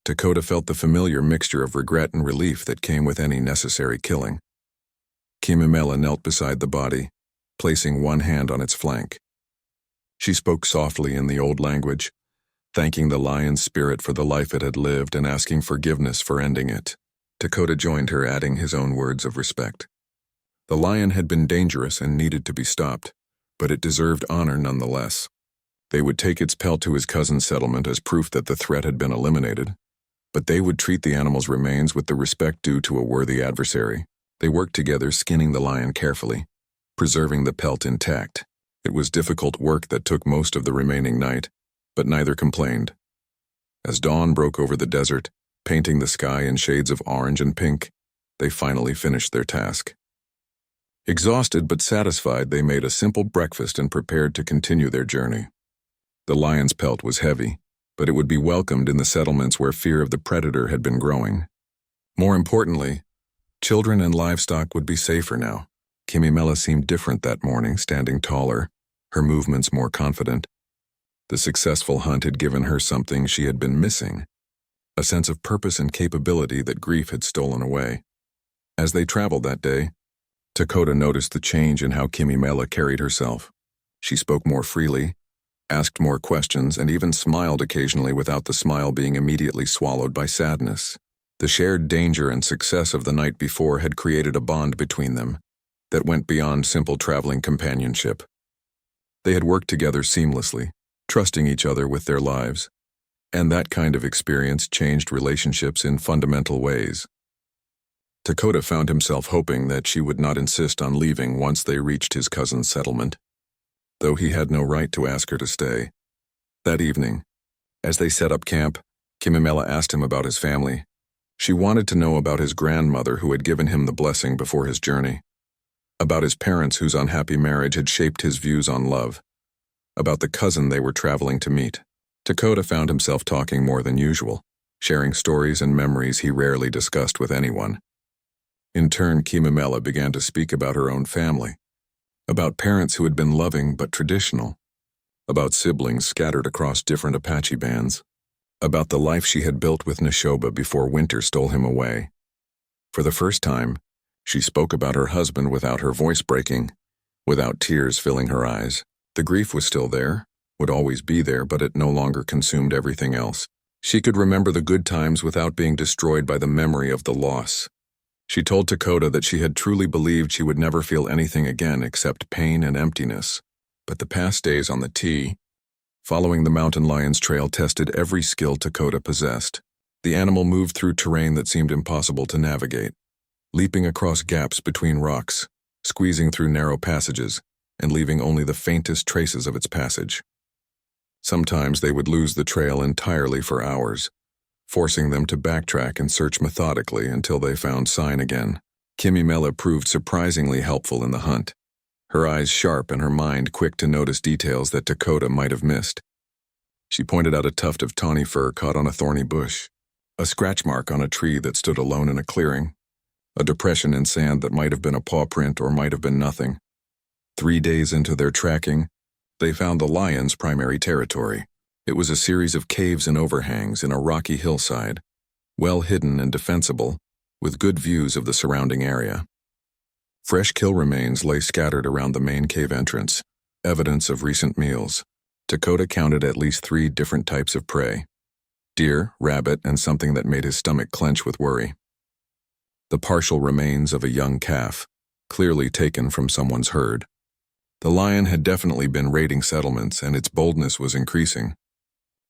Dakota felt the familiar mixture of regret and relief that came with any necessary killing. Kimimela knelt beside the body, placing one hand on its flank. She spoke softly in the old language, thanking the lion's spirit for the life it had lived and asking forgiveness for ending it. Dakota joined her, adding his own words of respect. The lion had been dangerous and needed to be stopped, but it deserved honor nonetheless. They would take its pelt to his cousin's settlement as proof that the threat had been eliminated, but they would treat the animal's remains with the respect due to a worthy adversary. They worked together, skinning the lion carefully, preserving the pelt intact. It was difficult work that took most of the remaining night, but neither complained. As dawn broke over the desert, painting the sky in shades of orange and pink, they finally finished their task. Exhausted but satisfied, they made a simple breakfast and prepared to continue their journey. The lion's pelt was heavy, but it would be welcomed in the settlements where fear of the predator had been growing. More importantly, children and livestock would be safer now. Kimimela seemed different that morning, standing taller, her movements more confident. The successful hunt had given her something she had been missing, a sense of purpose and capability that grief had stolen away. As they traveled that day, Dakota noticed the change in how Kimimela carried herself. She spoke more freely, asked more questions, and even smiled occasionally without the smile being immediately swallowed by sadness. The shared danger and success of the night before had created a bond between them that went beyond simple traveling companionship. They had worked together seamlessly, trusting each other with their lives, and that kind of experience changed relationships in fundamental ways. Dakota found himself hoping that she would not insist on leaving once they reached his cousin's settlement, though he had no right to ask her to stay. That evening, as they set up camp, Kimimela asked him about his family. She wanted to know about his grandmother who had given him the blessing before his journey, about his parents whose unhappy marriage had shaped his views on love, about the cousin they were traveling to meet. Dakota found himself talking more than usual, sharing stories and memories he rarely discussed with anyone. In turn, Kimimela began to speak about her own family, about parents who had been loving but traditional, about siblings scattered across different Apache bands, about the life she had built with Neshoba before winter stole him away. For the first time, she spoke about her husband without her voice breaking, without tears filling her eyes. The grief was still there, would always be there, but it no longer consumed everything else. She could remember the good times without being destroyed by the memory of the loss. She told Dakota that she had truly believed she would never feel anything again except pain and emptiness. But the past days on the T, following the mountain lion's trail, tested every skill Dakota possessed. The animal moved through terrain that seemed impossible to navigate, leaping across gaps between rocks, squeezing through narrow passages, and leaving only the faintest traces of its passage. Sometimes they would lose the trail entirely for hours, forcing them to backtrack and search methodically until they found sign again. Kimimela proved surprisingly helpful in the hunt, her eyes sharp and her mind quick to notice details that Dakota might have missed. She pointed out a tuft of tawny fur caught on a thorny bush, a scratch mark on a tree that stood alone in a clearing, a depression in sand that might have been a paw print or might have been nothing. 3 days into their tracking, they found the lion's primary territory. It was a series of caves and overhangs in a rocky hillside, well hidden and defensible, with good views of the surrounding area. Fresh kill remains lay scattered around the main cave entrance, evidence of recent meals. Dakota counted at least 3 different types of prey: deer, rabbit, and something that made his stomach clench with worry. The partial remains of a young calf, clearly taken from someone's herd. The lion had definitely been raiding settlements, and its boldness was increasing.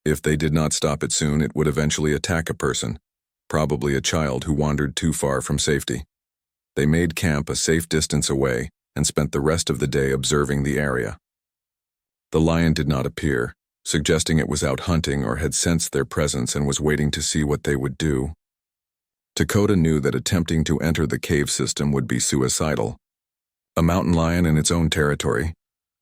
If they did not stop it soon, it would eventually attack a person, probably a child who wandered too far from safety. They made camp a safe distance away and spent the rest of the day observing the area. The lion did not appear, suggesting it was out hunting or had sensed their presence and was waiting to see what they would do. Dakota knew that attempting to enter the cave system would be suicidal. A mountain lion in its own territory,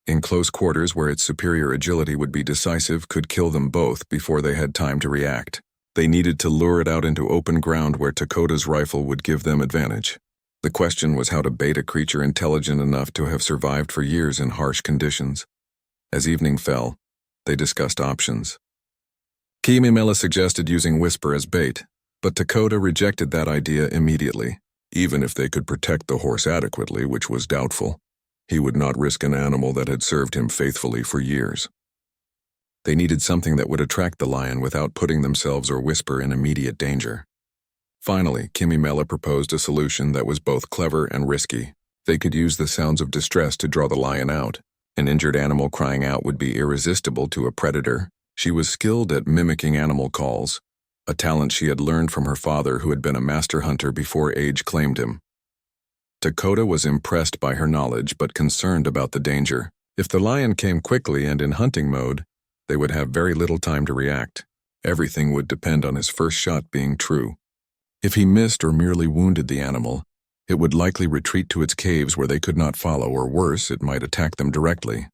in close quarters where its superior agility would be decisive, could kill them both before they had time to react. They needed to lure it out into open ground where Dakota's rifle would give them advantage. The question was how to bait a creature intelligent enough to have survived for years in harsh conditions. As evening fell, they discussed options. Kimimela suggested using Whisper as bait, but Dakota rejected that idea immediately. Even if they could protect the horse adequately, which was doubtful, he would not risk an animal that had served him faithfully for years. They needed something that would attract the lion without putting themselves or Whisper in immediate danger. Finally, Kimimela proposed a solution that was both clever and risky. They could use the sounds of distress to draw the lion out. An injured animal crying out would be irresistible to a predator. She was skilled at mimicking animal calls, a talent she had learned from her father, who had been a master hunter before age claimed him. Dakota was impressed by her knowledge but concerned about the danger. If the lion came quickly and in hunting mode, they would have very little time to react. Everything would depend on his first shot being true. If he missed or merely wounded the animal, it would likely retreat to its caves where they could not follow, or worse, it might attack them directly.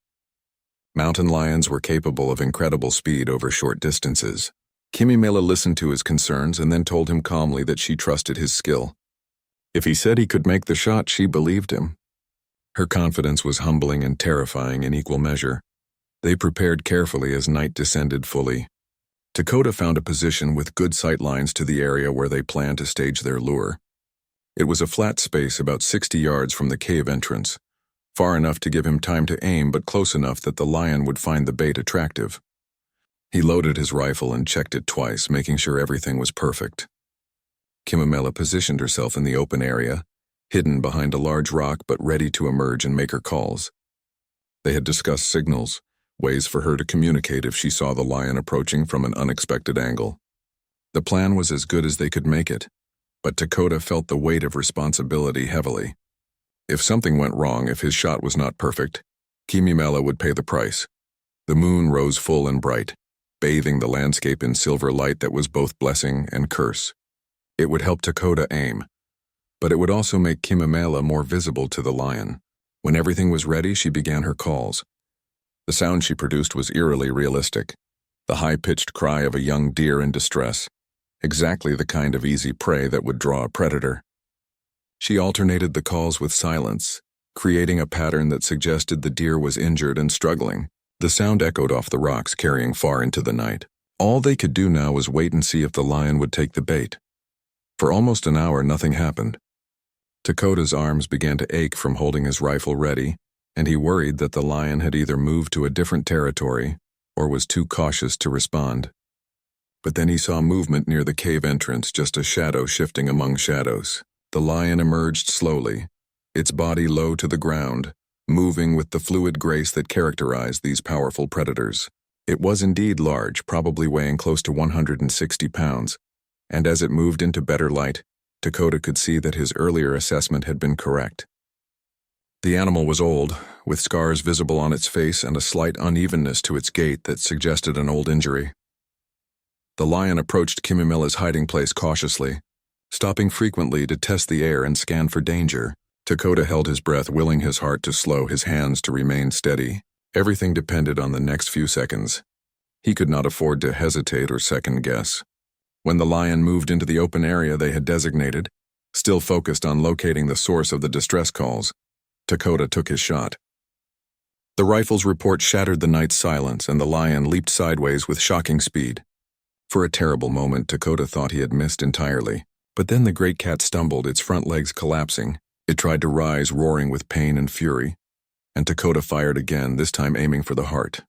Mountain lions were capable of incredible speed over short distances. Kimimela listened to his concerns and then told him calmly that she trusted his skill. If he said he could make the shot, she believed him. Her confidence was humbling and terrifying in equal measure. They prepared carefully as night descended fully. Dakota found a position with good sight lines to the area where they planned to stage their lure. It was a flat space about 60 yards from the cave entrance, far enough to give him time to aim but close enough that the lion would find the bait attractive. He loaded his rifle and checked it twice, making sure everything was perfect. Kimimela positioned herself in the open area, hidden behind a large rock but ready to emerge and make her calls. They had discussed signals, ways for her to communicate if she saw the lion approaching from an unexpected angle. The plan was as good as they could make it, but Dakota felt the weight of responsibility heavily. If something went wrong, if his shot was not perfect, Kimimela would pay the price. The moon rose full and bright, bathing the landscape in silver light that was both blessing and curse. It would help Dakota aim, but it would also make Kimimela more visible to the lion. When everything was ready, she began her calls. The sound she produced was eerily realistic, the high-pitched cry of a young deer in distress, exactly the kind of easy prey that would draw a predator. She alternated the calls with silence, creating a pattern that suggested the deer was injured and struggling. The sound echoed off the rocks, carrying far into the night. All they could do now was wait and see if the lion would take the bait. For almost an hour, nothing happened. Dakota's arms began to ache from holding his rifle ready, and he worried that the lion had either moved to a different territory or was too cautious to respond. But then he saw movement near the cave entrance, just a shadow shifting among shadows. The lion emerged slowly, its body low to the ground, moving with the fluid grace that characterized these powerful predators. It was indeed large, probably weighing close to 160 pounds, and as it moved into better light, Dakota could see that his earlier assessment had been correct. The animal was old, with scars visible on its face and a slight unevenness to its gait that suggested an old injury. The lion approached Kimimela's hiding place cautiously, stopping frequently to test the air and scan for danger. Dakota held his breath, willing his heart to slow, his hands to remain steady. Everything depended on the next few seconds. He could not afford to hesitate or second guess. When the lion moved into the open area they had designated, still focused on locating the source of the distress calls, Dakota took his shot. The rifle's report shattered the night's silence, and the lion leaped sideways with shocking speed. For a terrible moment, Dakota thought he had missed entirely. But then the great cat stumbled, its front legs collapsing. It tried to rise, roaring with pain and fury. And Dakota fired again, this time aiming for the heart.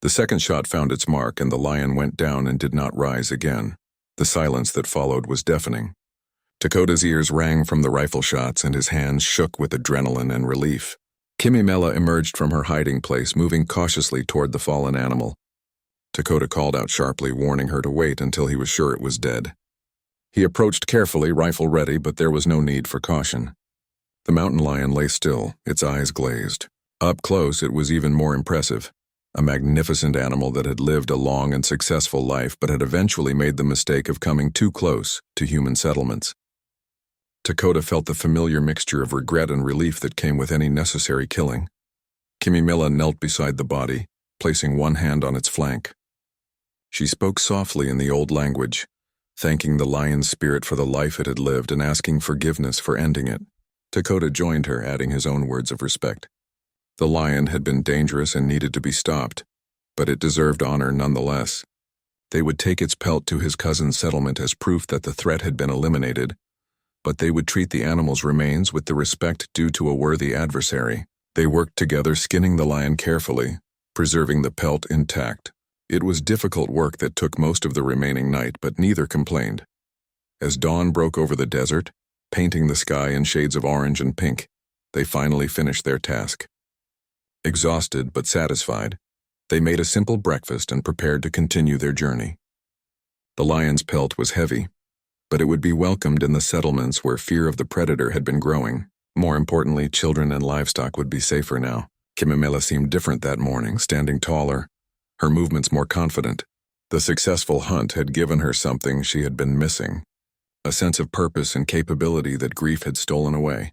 The second shot found its mark, and the lion went down and did not rise again. The silence that followed was deafening. Dakota's ears rang from the rifle shots, and his hands shook with adrenaline and relief. Kimimela emerged from her hiding place, moving cautiously toward the fallen animal. Dakota called out sharply, warning her to wait until he was sure it was dead. He approached carefully, rifle ready, but there was no need for caution. The mountain lion lay still, its eyes glazed. Up close, it was even more impressive. A magnificent animal that had lived a long and successful life but had eventually made the mistake of coming too close to human settlements. Dakota felt the familiar mixture of regret and relief that came with any necessary killing. Kimimela knelt beside the body, placing one hand on its flank. She spoke softly in the old language, thanking the lion's spirit for the life it had lived and asking forgiveness for ending it. Dakota joined her, adding his own words of respect. The lion had been dangerous and needed to be stopped, but it deserved honor nonetheless. They would take its pelt to his cousin's settlement as proof that the threat had been eliminated, but they would treat the animal's remains with the respect due to a worthy adversary. They worked together, skinning the lion carefully, preserving the pelt intact. It was difficult work that took most of the remaining night, but neither complained. As dawn broke over the desert, painting the sky in shades of orange and pink, they finally finished their task. Exhausted but satisfied, they made a simple breakfast and prepared to continue their journey. The lion's pelt was heavy, but it would be welcomed in the settlements where fear of the predator had been growing. More importantly, children and livestock would be safer now. Kimimela seemed different that morning, standing taller, her movements more confident. The successful hunt had given her something she had been missing, a sense of purpose and capability that grief had stolen away.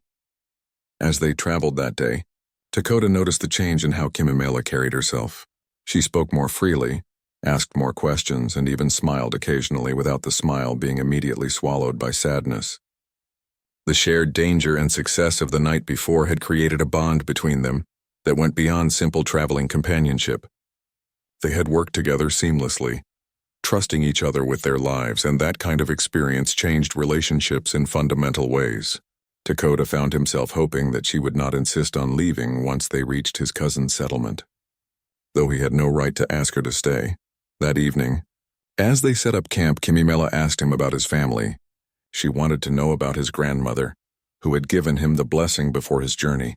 As they traveled that day, Dakota noticed the change in how Kimimela carried herself. She spoke more freely, asked more questions, and even smiled occasionally without the smile being immediately swallowed by sadness. The shared danger and success of the night before had created a bond between them that went beyond simple traveling companionship. They had worked together seamlessly, trusting each other with their lives, and that kind of experience changed relationships in fundamental ways. Dakota found himself hoping that she would not insist on leaving once they reached his cousin's settlement. Though he had no right to ask her to stay. That evening, as they set up camp, Kimimela asked him about his family. She wanted to know about his grandmother, who had given him the blessing before his journey,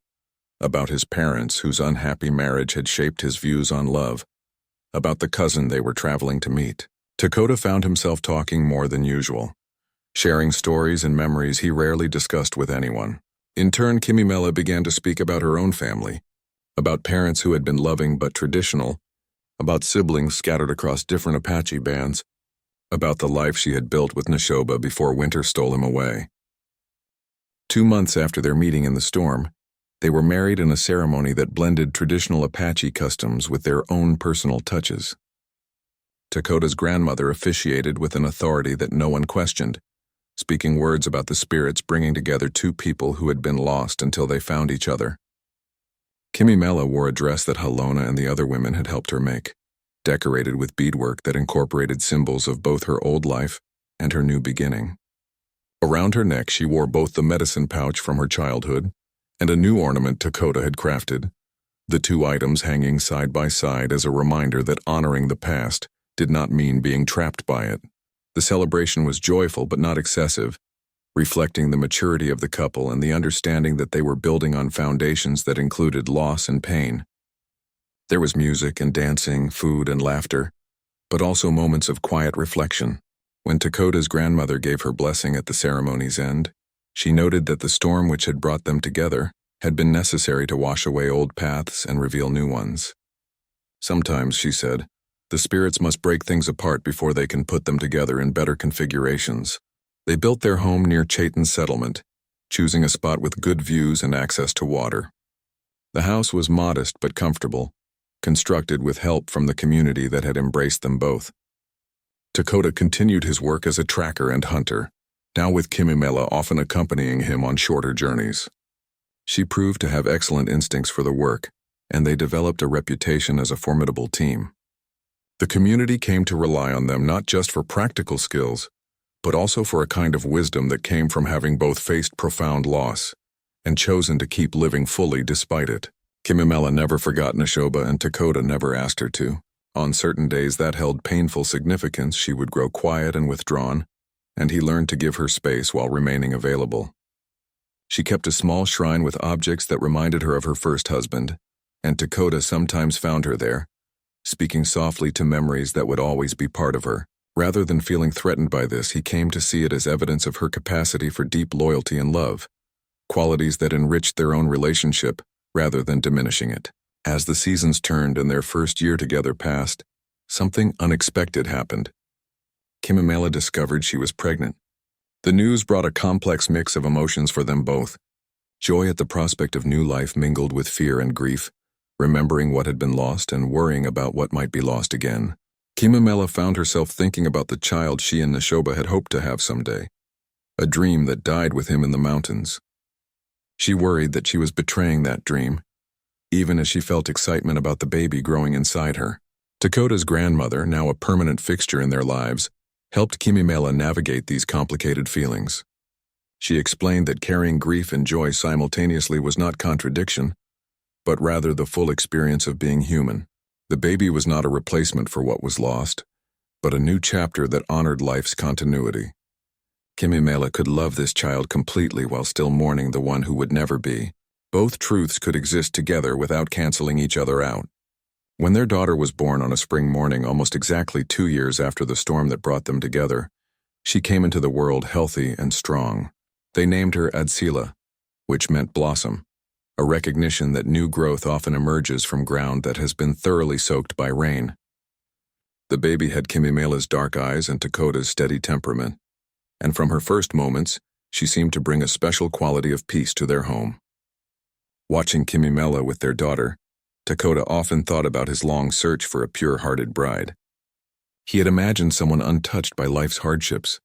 about his parents whose unhappy marriage had shaped his views on love, about the cousin they were traveling to meet. Dakota found himself talking more than usual, sharing stories and memories he rarely discussed with anyone. In turn, Kimimela began to speak about her own family, about parents who had been loving but traditional, about siblings scattered across different Apache bands, about the life she had built with Neshoba before winter stole him away. 2 months after their meeting in the storm, they were married in a ceremony that blended traditional Apache customs with their own personal touches. Dakota's grandmother officiated with an authority that no one questioned, speaking words about the spirits bringing together two people who had been lost until they found each other. Kimimela wore a dress that Halona and the other women had helped her make, decorated with beadwork that incorporated symbols of both her old life and her new beginning. Around her neck she wore both the medicine pouch from her childhood and a new ornament Dakota had crafted, the two items hanging side by side as a reminder that honoring the past did not mean being trapped by it. The celebration was joyful but not excessive, reflecting the maturity of the couple and the understanding that they were building on foundations that included loss and pain. There was music and dancing, food and laughter, but also moments of quiet reflection. When Dakota's grandmother gave her blessing at the ceremony's end, she noted that the storm which had brought them together had been necessary to wash away old paths and reveal new ones. Sometimes, she said, The spirits must break things apart before they can put them together in better configurations. They built their home near Chaitan's settlement, choosing a spot with good views and access to water. The house was modest but comfortable, constructed with help from the community that had embraced them both. Dakota continued his work as a tracker and hunter, now with Kimimela often accompanying him on shorter journeys. She proved to have excellent instincts for the work, and they developed a reputation as a formidable team. The community came to rely on them not just for practical skills, but also for a kind of wisdom that came from having both faced profound loss and chosen to keep living fully despite it. Kimimela never forgot Neshoba, and Dakota never asked her to. On certain days that held painful significance, she would grow quiet and withdrawn, and he learned to give her space while remaining available. She kept a small shrine with objects that reminded her of her first husband, and Dakota sometimes found her there, speaking softly to memories that would always be part of her. Rather than feeling threatened by this, he came to see it as evidence of her capacity for deep loyalty and love, qualities that enriched their own relationship rather than diminishing it. As the seasons turned and their first year together passed, something unexpected happened. Kimimela discovered she was pregnant. The news brought a complex mix of emotions for them both. Joy at the prospect of new life mingled with fear and grief, remembering what had been lost and worrying about what might be lost again. Kimimela found herself thinking about the child she and Neshoba had hoped to have someday, a dream that died with him in the mountains. She worried that she was betraying that dream, even as she felt excitement about the baby growing inside her. Dakota's grandmother, now a permanent fixture in their lives, helped Kimimela navigate these complicated feelings. She explained that carrying grief and joy simultaneously was not contradiction, but rather the full experience of being human. The baby was not a replacement for what was lost, but a new chapter that honored life's continuity. Kimimela could love this child completely while still mourning the one who would never be. Both truths could exist together without canceling each other out. When their daughter was born on a spring morning almost exactly 2 years after the storm that brought them together, she came into the world healthy and strong. They named her Adsila, which meant blossom, a recognition that new growth often emerges from ground that has been thoroughly soaked by rain. The baby had Kimimela's dark eyes and Dakota's steady temperament, and from her first moments, she seemed to bring a special quality of peace to their home. Watching Kimimela with their daughter, Dakota often thought about his long search for a pure-hearted bride. He had imagined someone untouched by life's hardships,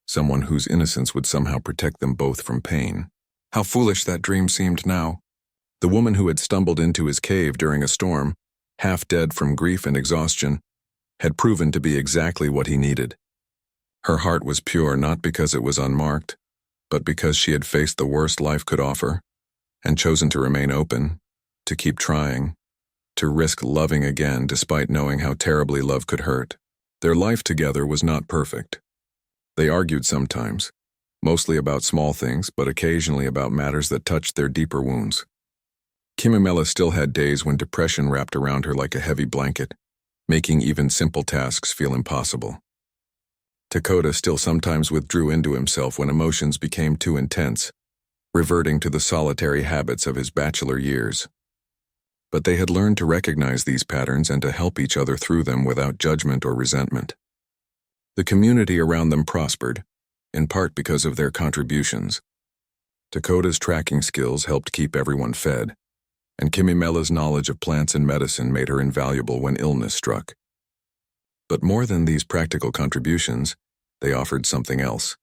someone whose innocence would somehow protect them both from pain. How foolish that dream seemed now. The woman who had stumbled into his cave during a storm, half dead from grief and exhaustion, had proven to be exactly what he needed. Her heart was pure not because it was unmarked, but because she had faced the worst life could offer, and chosen to remain open, to keep trying, to risk loving again despite knowing how terribly love could hurt. Their life together was not perfect. They argued sometimes, mostly about small things, but occasionally about matters that touched their deeper wounds. Kimimela still had days when depression wrapped around her like a heavy blanket, making even simple tasks feel impossible. Dakota still sometimes withdrew into himself when emotions became too intense, reverting to the solitary habits of his bachelor years. But they had learned to recognize these patterns and to help each other through them without judgment or resentment. The community around them prospered, in part because of their contributions. Dakota's tracking skills helped keep everyone fed, and Kimimela's knowledge of plants and medicine made her invaluable when illness struck. But more than these practical contributions, they offered something else.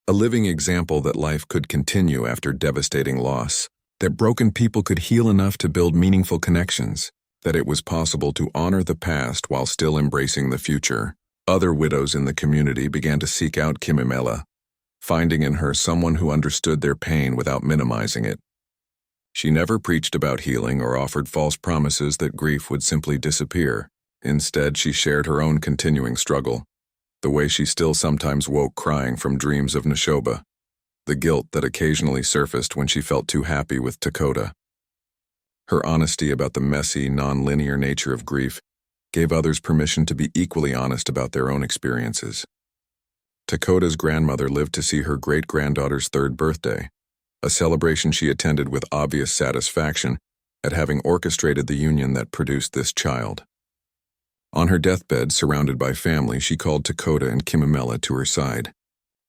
A living example that life could continue after devastating loss, that broken people could heal enough to build meaningful connections, that it was possible to honor the past while still embracing the future. Other widows in the community began to seek out Kimimela, finding in her someone who understood their pain without minimizing it. She never preached about healing or offered false promises that grief would simply disappear. Instead, she shared her own continuing struggle, the way she still sometimes woke crying from dreams of Neshoba, the guilt that occasionally surfaced when she felt too happy with Dakota. Her honesty about the messy, non-linear nature of grief gave others permission to be equally honest about their own experiences. Dakota's grandmother lived to see her great-granddaughter's 3rd birthday, a celebration she attended with obvious satisfaction at having orchestrated the union that produced this child. On her deathbed, surrounded by family, she called Dakota and Kimimela to her side.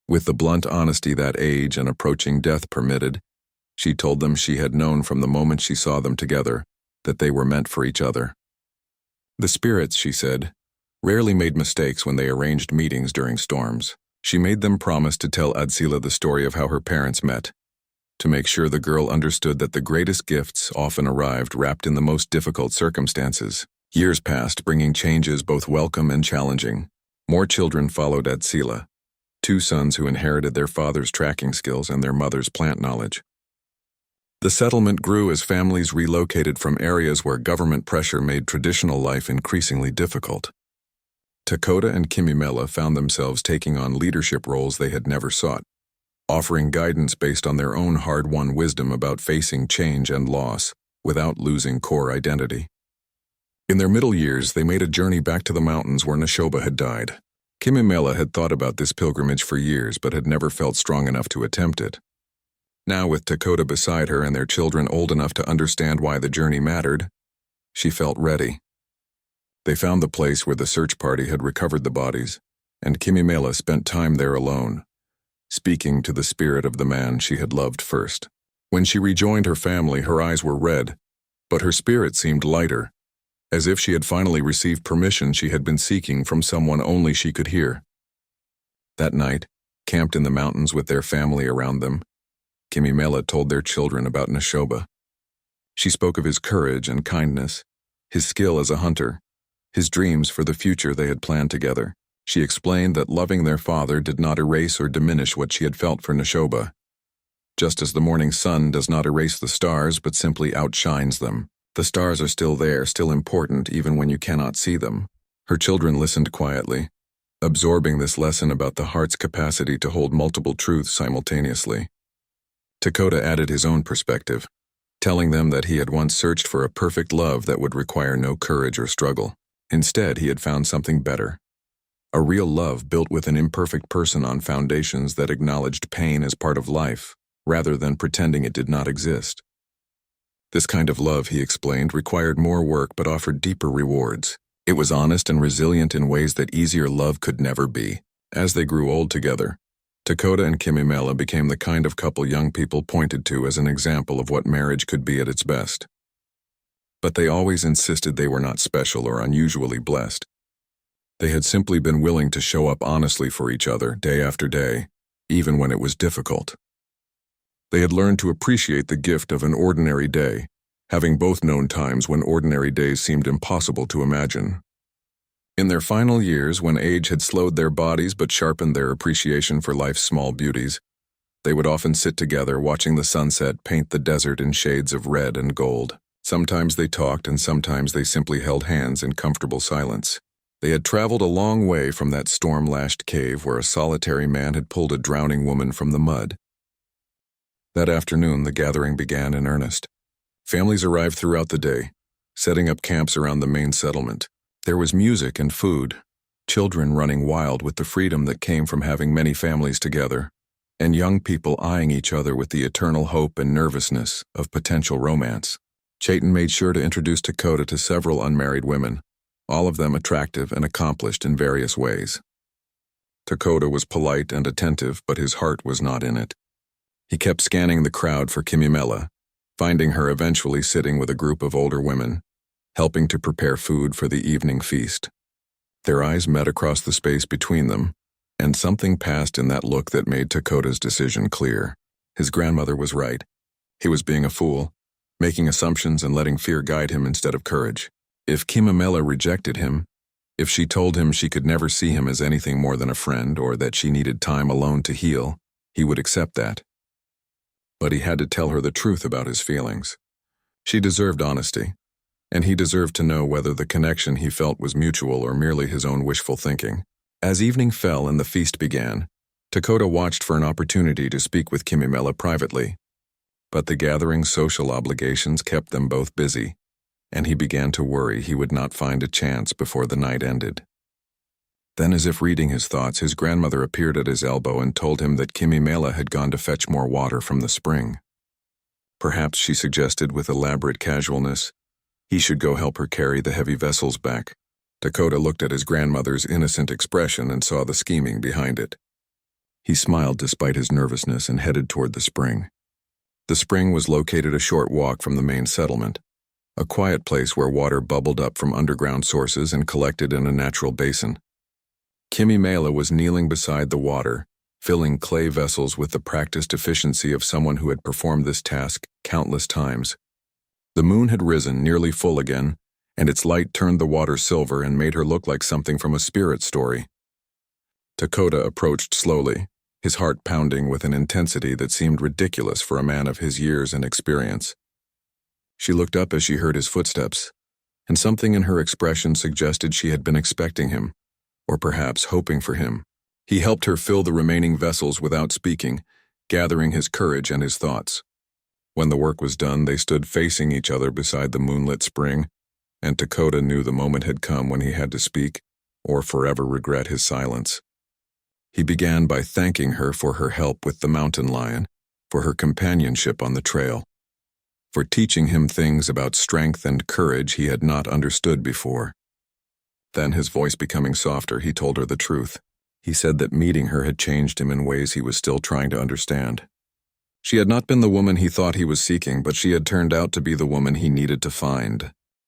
With the blunt honesty that age and approaching death permitted, she told them she had known from the moment she saw them together that they were meant for each other. The spirits, she said, rarely made mistakes when they arranged meetings during storms. She made them promise to tell Adsila the story of how her parents met, to make sure the girl understood that the greatest gifts often arrived wrapped in the most difficult circumstances. Years passed, bringing changes both welcome and challenging. More children followed Adsila, 2 sons who inherited their father's tracking skills and their mother's plant knowledge. The settlement grew as families relocated from areas where government pressure made traditional life increasingly difficult. Dakota and Kimimela found themselves taking on leadership roles they had never sought, offering guidance based on their own hard-won wisdom about facing change and loss without losing core identity. In their middle years, they made a journey back to the mountains where Neshoba had died. Kimimela had thought about this pilgrimage for years but had never felt strong enough to attempt it. Now, with Dakota beside her and their children old enough to understand why the journey mattered, she felt ready. They found the place where the search party had recovered the bodies, and Kimimela spent time there alone, speaking to the spirit of the man she had loved first. When she rejoined her family, her eyes were red, but her spirit seemed lighter, as if she had finally received permission she had been seeking from someone only she could hear. That night, camped in the mountains with their family around them, Kimimela told their children about Neshoba. She spoke of his courage and kindness, his skill as a hunter, his dreams for the future they had planned together. She explained that loving their father did not erase or diminish what she had felt for Neshoba, just as the morning sun does not erase the stars but simply outshines them. The stars are still there, still important, even when you cannot see them. Her children listened quietly, absorbing this lesson about the heart's capacity to hold multiple truths simultaneously. Dakota added his own perspective, telling them that he had once searched for a perfect love that would require no courage or struggle. Instead, he had found something better. A real love built with an imperfect person on foundations that acknowledged pain as part of life, rather than pretending it did not exist. This kind of love, he explained, required more work but offered deeper rewards. It was honest and resilient in ways that easier love could never be. As they grew old together, Dakota and Kimimela became the kind of couple young people pointed to as an example of what marriage could be at its best. But they always insisted they were not special or unusually blessed. They had simply been willing to show up honestly for each other day after day, even when it was difficult. They had learned to appreciate the gift of an ordinary day, having both known times when ordinary days seemed impossible to imagine. In their final years, when age had slowed their bodies but sharpened their appreciation for life's small beauties, they would often sit together watching the sunset paint the desert in shades of red and gold. Sometimes they talked and sometimes they simply held hands in comfortable silence. They had traveled a long way from that storm-lashed cave where a solitary man had pulled a drowning woman from the mud. That afternoon, the gathering began in earnest. Families arrived throughout the day, setting up camps around the main settlement. There was music and food, children running wild with the freedom that came from having many families together, and young people eyeing each other with the eternal hope and nervousness of potential romance. Chayton made sure to introduce Dakota to several unmarried women, all of them attractive and accomplished in various ways. Dakota was polite and attentive, but his heart was not in it. He kept scanning the crowd for Kimimela, finding her eventually sitting with a group of older women, helping to prepare food for the evening feast. Their eyes met across the space between them, and something passed in that look that made Dakota's decision clear. His grandmother was right. He was being a fool, making assumptions and letting fear guide him instead of courage. If Kimimela rejected him, if she told him she could never see him as anything more than a friend or that she needed time alone to heal, he would accept that. But he had to tell her the truth about his feelings. She deserved honesty, and he deserved to know whether the connection he felt was mutual or merely his own wishful thinking. As evening fell and the feast began, Dakota watched for an opportunity to speak with Kimimela privately. But the gathering's social obligations kept them both busy, and he began to worry he would not find a chance before the night ended. Then, as if reading his thoughts, his grandmother appeared at his elbow and told him that Kimimela had gone to fetch more water from the spring. Perhaps, she suggested with elaborate casualness, he should go help her carry the heavy vessels back. Dakota looked at his grandmother's innocent expression and saw the scheming behind it. He smiled despite his nervousness and headed toward the spring. The spring was located a short walk from the main settlement, a quiet place where water bubbled up from underground sources and collected in a natural basin. Kimi Mela was kneeling beside the water, filling clay vessels with the practiced efficiency of someone who had performed this task countless times. The moon had risen, nearly full again, and its light turned the water silver and made her look like something from a spirit story. Dakota approached slowly, his heart pounding with an intensity that seemed ridiculous for a man of his years and experience. She looked up as she heard his footsteps, and something in her expression suggested she had been expecting him, or perhaps hoping for him. He helped her fill the remaining vessels without speaking, gathering his courage and his thoughts. When the work was done, they stood facing each other beside the moonlit spring, and Dakota knew the moment had come when he had to speak, or forever regret his silence. He began by thanking her for her help with the mountain lion, for her companionship on the trail, for teaching him things about strength and courage he had not understood before. Then, his voice becoming softer, he told her the truth. He said that meeting her had changed him in ways he was still trying to understand. She had not been the woman he thought he was seeking, but she had turned out to be the woman he needed to find.